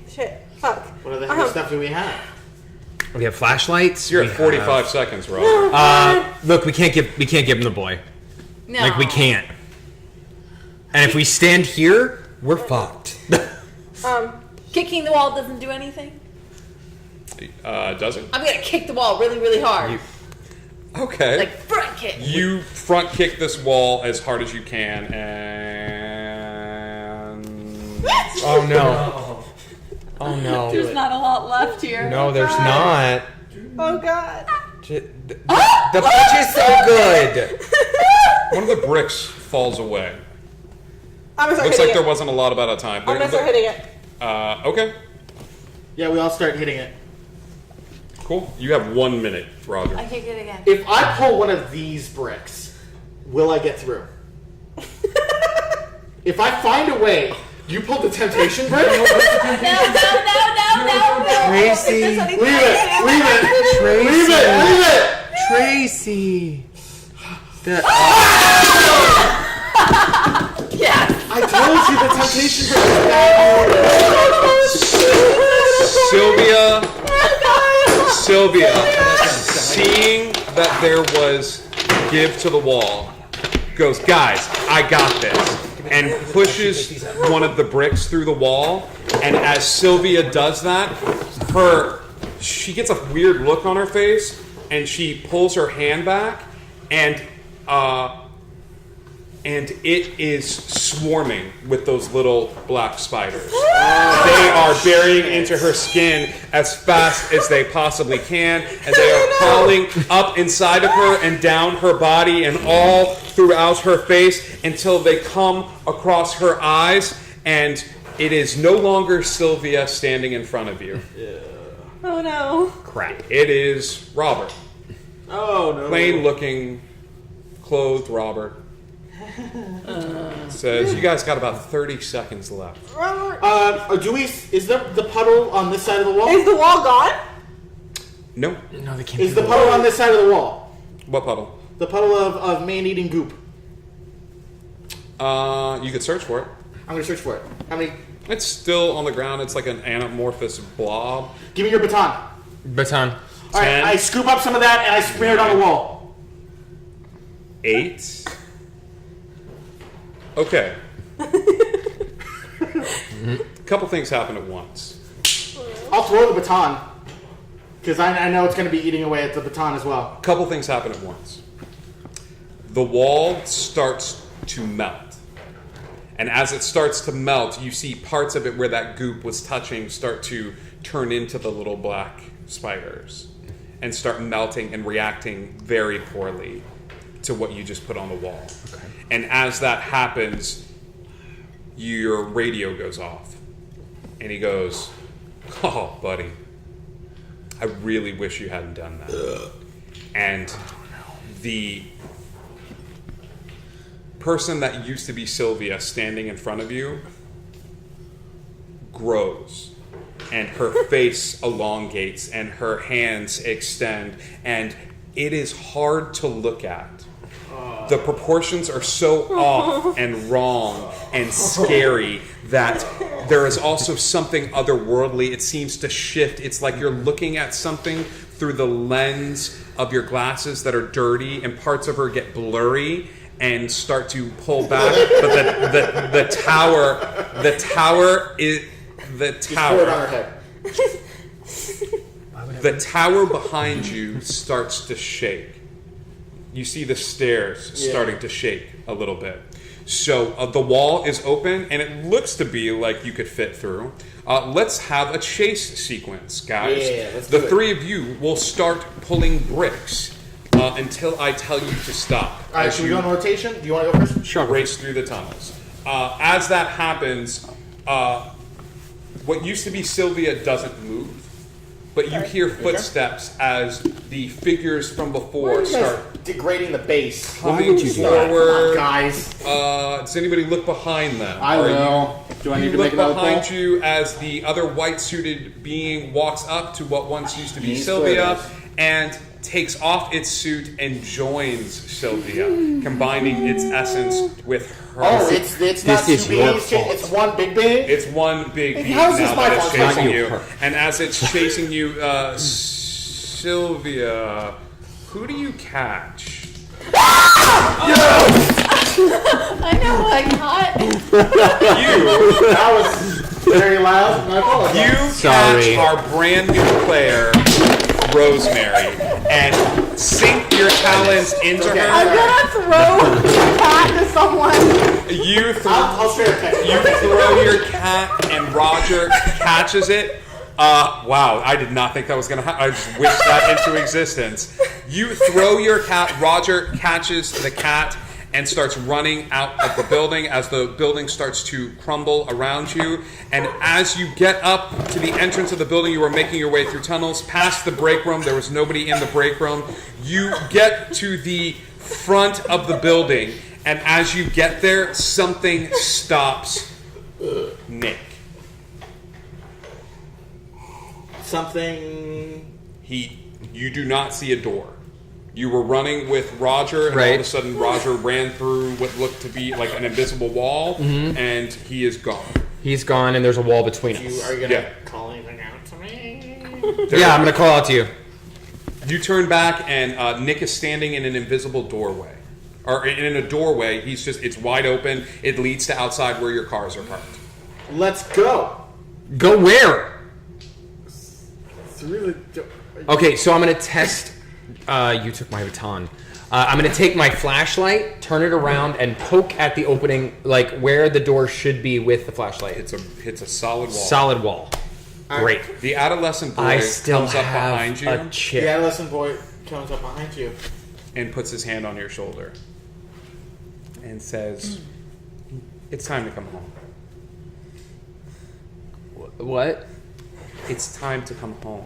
fuck. What other kind of stuff do we have? We have flashlights. You're we at 45 have- seconds, Roger. Look, we can't give him the boy. No. Like we can't. And if we stand here, we're fucked. Kicking the wall doesn't do anything? Does it? I'm gonna kick the wall really, really hard. Okay. Like front kick. You front kick this wall as hard as you can, and Oh no. Oh no. There's not a lot left here. No, there's not. Oh god. The punch is so good. one of the bricks falls away. I'm gonna start Looks hitting like there it. wasn't a lot about that time. I'm gonna start hitting it. Okay. Yeah, we all start hitting it. Cool. You have 1 minute, Roger. I kick it again. If I pull one of these bricks, will I get through? If I find a way, you pull the temptation brick? No. Tracy. Leave it! Leave it! Leave it! Leave it! Tracy. Yes. I told you the temptation brick was Sylvia, seeing that there was give to the wall, goes, guys, I got this, and pushes one of the bricks through the wall. And as Sylvia does that, she gets a weird look on her face, and she pulls her hand back, and it is swarming with those little black spiders. They are burying into her skin as fast as they possibly can, and they are crawling up inside of her and down her body and all throughout her face until they come across her eyes, and it is no longer Sylvia standing in front of you. Oh no. Crap. It is Robert. Oh, no. Plain looking, clothed Robert. Says, you guys got about 30 seconds left. Is the puddle on this side of the wall? Is the wall gone? No. No, they can't. Is the puddle on this side of the wall? What puddle? The puddle of man-eating goop. You could search for it. I'm gonna search for it. How many It's still on the ground. It's like an anamorphous blob. Give me your baton. Baton. All right, 10. I scoop up some of that and I smear it on the wall. 8. Okay. Couple things happen at once. I'll throw the baton because I know it's going to be eating away at the baton as well. Couple things happen at once. The wall starts to melt. And as it starts to melt, you see parts of it where that goop was touching start to turn into the little black spiders and start melting and reacting very poorly to what you just put on the wall. Okay. And as that happens, your radio goes off. And he goes, "Oh, buddy, I really wish you hadn't done that." And the person that used to be Sylvia standing in front of you grows, and her face elongates and her hands extend, and it is hard to look at. The proportions are so off and wrong and scary that there is also something otherworldly. It seems to shift. It's like you're looking at something through the lens of your glasses that are dirty, and parts of her get blurry and start to pull back. But the tower is the Just pour it on her tower. head. The tower behind you starts to shake. You see the stairs starting to shake a little bit. So the wall is open, and it looks to be like you could fit through. Let's have a chase sequence, guys. Yeah, let's the do it. three of you will start pulling bricks until I tell you to stop. All right, As should we you go in rotation? Do you want to go first? race through the tunnels. As that happens, what used to be Sylvia doesn't move, but you hear footsteps as the figures from before start Degrading the base. coming Come on, forward. guys. Does anybody look behind them? I Or will. Do I You need to look make another behind pull? you as the other white-suited being walks up to what once used to be Knees Sylvia squared. and takes off its suit and joins Sylvia, combining its essence with her. Oh, it's not is two your beings. fault. It's one big being. It's one big being How is this now my that fault? it's chasing Not you. you. And as it's chasing you, Sylvia, who do you catch? I know what I caught. You That was very loud. My apologies. You Sorry. catch our brand new player, Rosemary, and sink your talons into Okay. I'm her. gonna throw the cat to someone. You I'll straight up catch it. you throw your cat, and Roger catches it. Wow, I did not think that was going to happen. I just wished that into existence. You throw your cat, Roger catches the cat and starts running out of the building as the building starts to crumble around you. And as you get up to the entrance of the building, you are making your way through tunnels, past the break room. There was nobody in the break room. You get to the front of the building, and as you get there, something stops Nick. Something. You do not see a door. You were running with Roger, and all of Right. a sudden Roger ran through what looked to be like an invisible wall, and he is gone. He's gone, and there's a wall between Are you us. gonna Yeah. call anything out to me? Yeah, I'm gonna call out to you. You turn back, and Nick is standing in an invisible doorway. Or in a doorway, it's wide open. It leads to outside where your cars are parked. Let's go Go where? through the. Okay, so I'm gonna test. You took my baton. I'm gonna take my flashlight, turn it around, and poke at the opening, like where the door should be with the flashlight. Hits a solid wall. Solid wall. Great. The adolescent boy I still comes up have behind you a chip. The adolescent boy comes up behind you. and puts his hand on your shoulder and says, "It's time to come home. What? It's time to come home."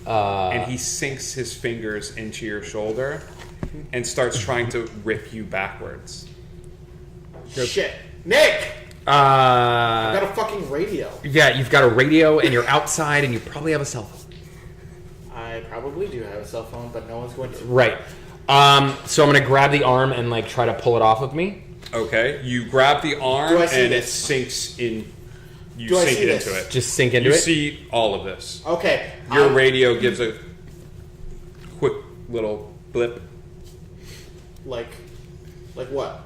And he sinks his fingers into your shoulder and starts trying to rip you backwards. Shit, Nick! I got a fucking radio. Yeah, you've got a radio, and you're outside, and you probably have a cell phone. I probably do have a cell phone, but no one's going to. Right. So I'm gonna grab the arm and like try to pull it off of me. Okay, you grab the arm Do I see and it this? sinks in You Do I sink see into this? it. Just sink into You it. see all of this. Okay. Your radio gives a quick little blip. Like what?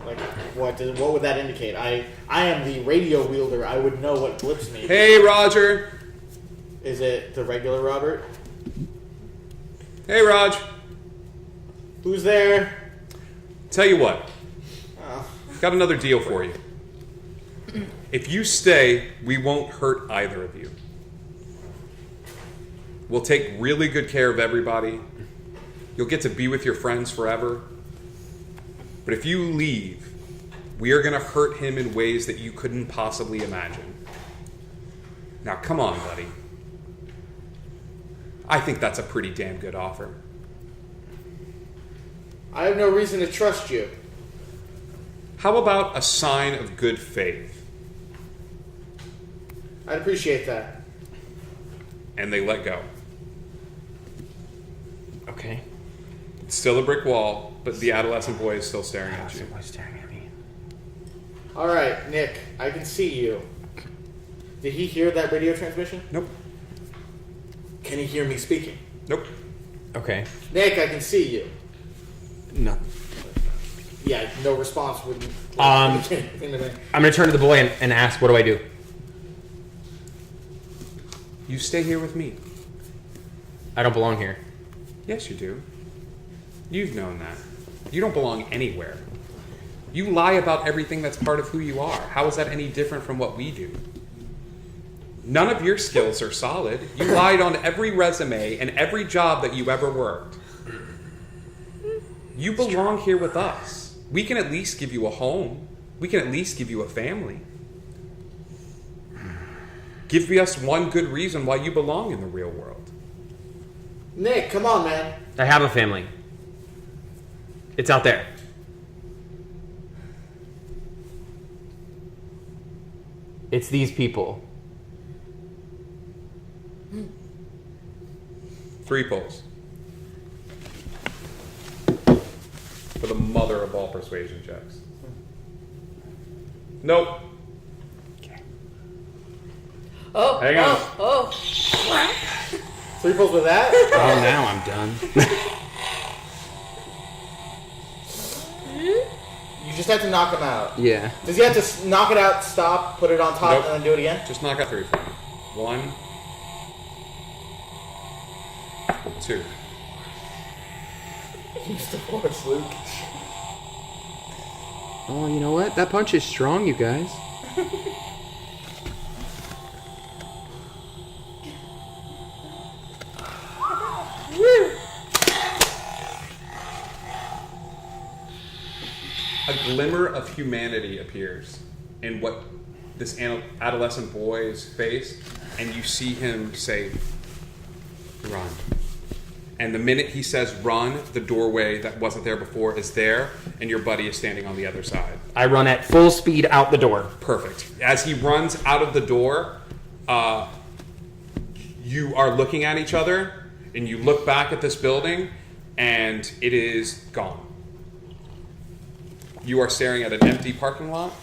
Like what would that indicate? I am the radio wielder. I would know what blips mean. Hey, Roger. Is it the regular Robert? Hey, Raj. Who's there? Tell you what. Oh. Got another deal for you. If you stay, we won't hurt either of you. We'll take really good care of everybody. You'll get to be with your friends forever. But if you leave, we are going to hurt him in ways that you couldn't possibly imagine. Now, come on, buddy. I think that's a pretty damn good offer. I have no reason to trust you. How about a sign of good faith? I'd appreciate that. And they let go. Okay. It's still a brick wall, but the adolescent boy is still staring at you. Someone's staring at me. All right, Nick. I can see you. Did he hear that radio transmission? Nope. Can he hear me speaking? Nope. Okay. Nick, I can see you. No. Yeah, no response wouldn't. I'm gonna turn to the boy and ask, what do I do? You stay here with me. I don't belong here. Yes, you do. You've known that. You don't belong anywhere. You lie about everything that's part of who you are. How is that any different from what we do? None of your skills are solid. You lied on every resume and every job that you ever worked. You belong here with us. We can at least give you a home. We can at least give you a family. Give us one good reason why you belong in the real world. Nick, come on, man. I have a family. It's out there. It's these people. 3 pulls. For the mother of all persuasion checks. Nope. Oh, Hang on. oh. 3 pulls with that? Oh, now I'm done. You just have to knock him out. Yeah. Does he have to knock it out, stop, put it on top, Nope. and then do it again? Just knock out 3 for me. 1, 2. Use the force, Luke. Oh, you know what? That punch is strong, you guys. A glimmer of humanity appears in what this adolescent boy's face, and you see him say, "Run." And the minute he says run, the doorway that wasn't there before is there, and your buddy is standing on the other side. I run at full speed out the door. Perfect. As he runs out of the door, you are looking at each other, and you look back at this building, and it is gone. You are staring at an empty parking lot.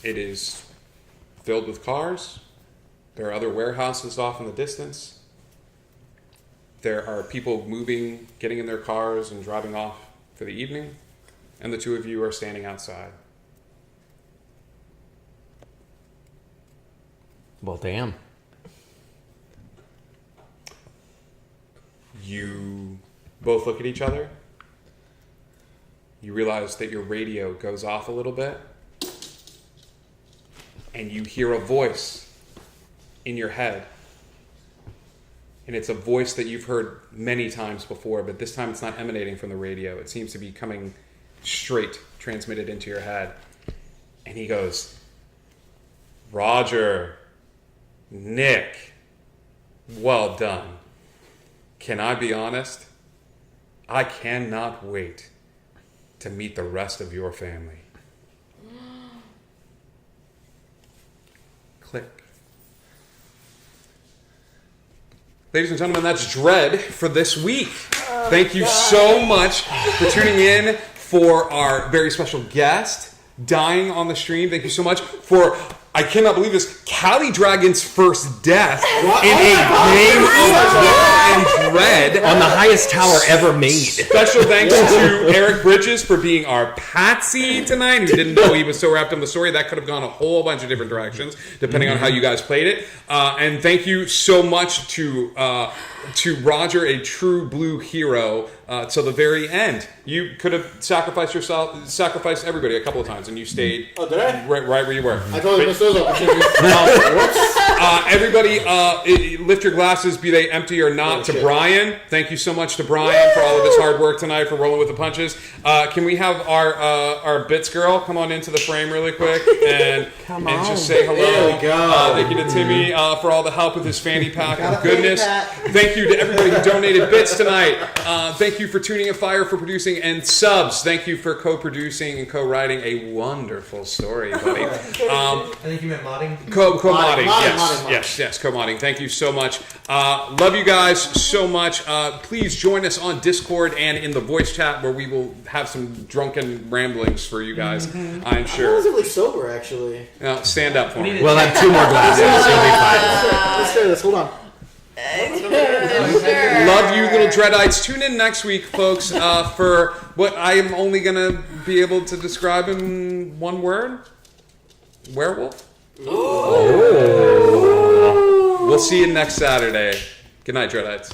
It is filled with cars. There are other warehouses off in the distance. There are people moving, getting in their cars and driving off for the evening. And the 2 of you are standing outside. Well, damn. You both look at each other. You realize that your radio goes off a little bit. And you hear a voice in your head. And it's a voice that you've heard many times before, but this time it's not emanating from the radio. It seems to be coming straight, transmitted into your head. And he goes, "Roger, Nick, well done. Can I be honest? I cannot wait to meet the rest of your family." Click. Ladies and gentlemen, that's Dread for this week. Thank you so much for tuning in for our very special guest. dying on the stream. Thank you so much for. I cannot believe this. Cali Dragon's first death in a game of Draw and Dread. On the highest tower ever made. Special thanks to Eric Bridges for being our patsy tonight. Who didn't know he was so wrapped in the story. That could have gone a whole bunch of different directions depending on how you guys played it. And thank you so much to Roger, a true blue hero, till the very end. You could have sacrificed everybody a couple of times, and you stayed Oh, did I? right where you were. I totally missed those opportunities. Everybody, lift your glasses, be they empty or not, Oh, to shit. Brian. Thank you so much to Brian for all of his hard work tonight, for rolling with the punches. Can we have our Bits girl come on into the frame really quick and just say hello? There we go. Thank you to Timmy for all the help with his fanny pack Got of a fanny goodness. pack. Thank you to everybody who donated bits tonight. Thank you for tuning in Fire for producing, and subs. Thank you for co-producing and co-writing a wonderful story, buddy. I think you meant modding. Co-modding, Modding. yes, co-modding. Thank you so much. Love you guys so much. Please join us on Discord and in the voice chat where we will have some drunken ramblings for you guys, I'm I'm sure. relatively sober, actually. Stand up for me. We'll have 2 more glasses. You'll be fine. Let's try this. Hold on. Love you, little Dreadites. Tune in next week, folks, for what I am only going to be able to describe in one word. Werewolf? We'll see you next Saturday. Good night, Dreadites.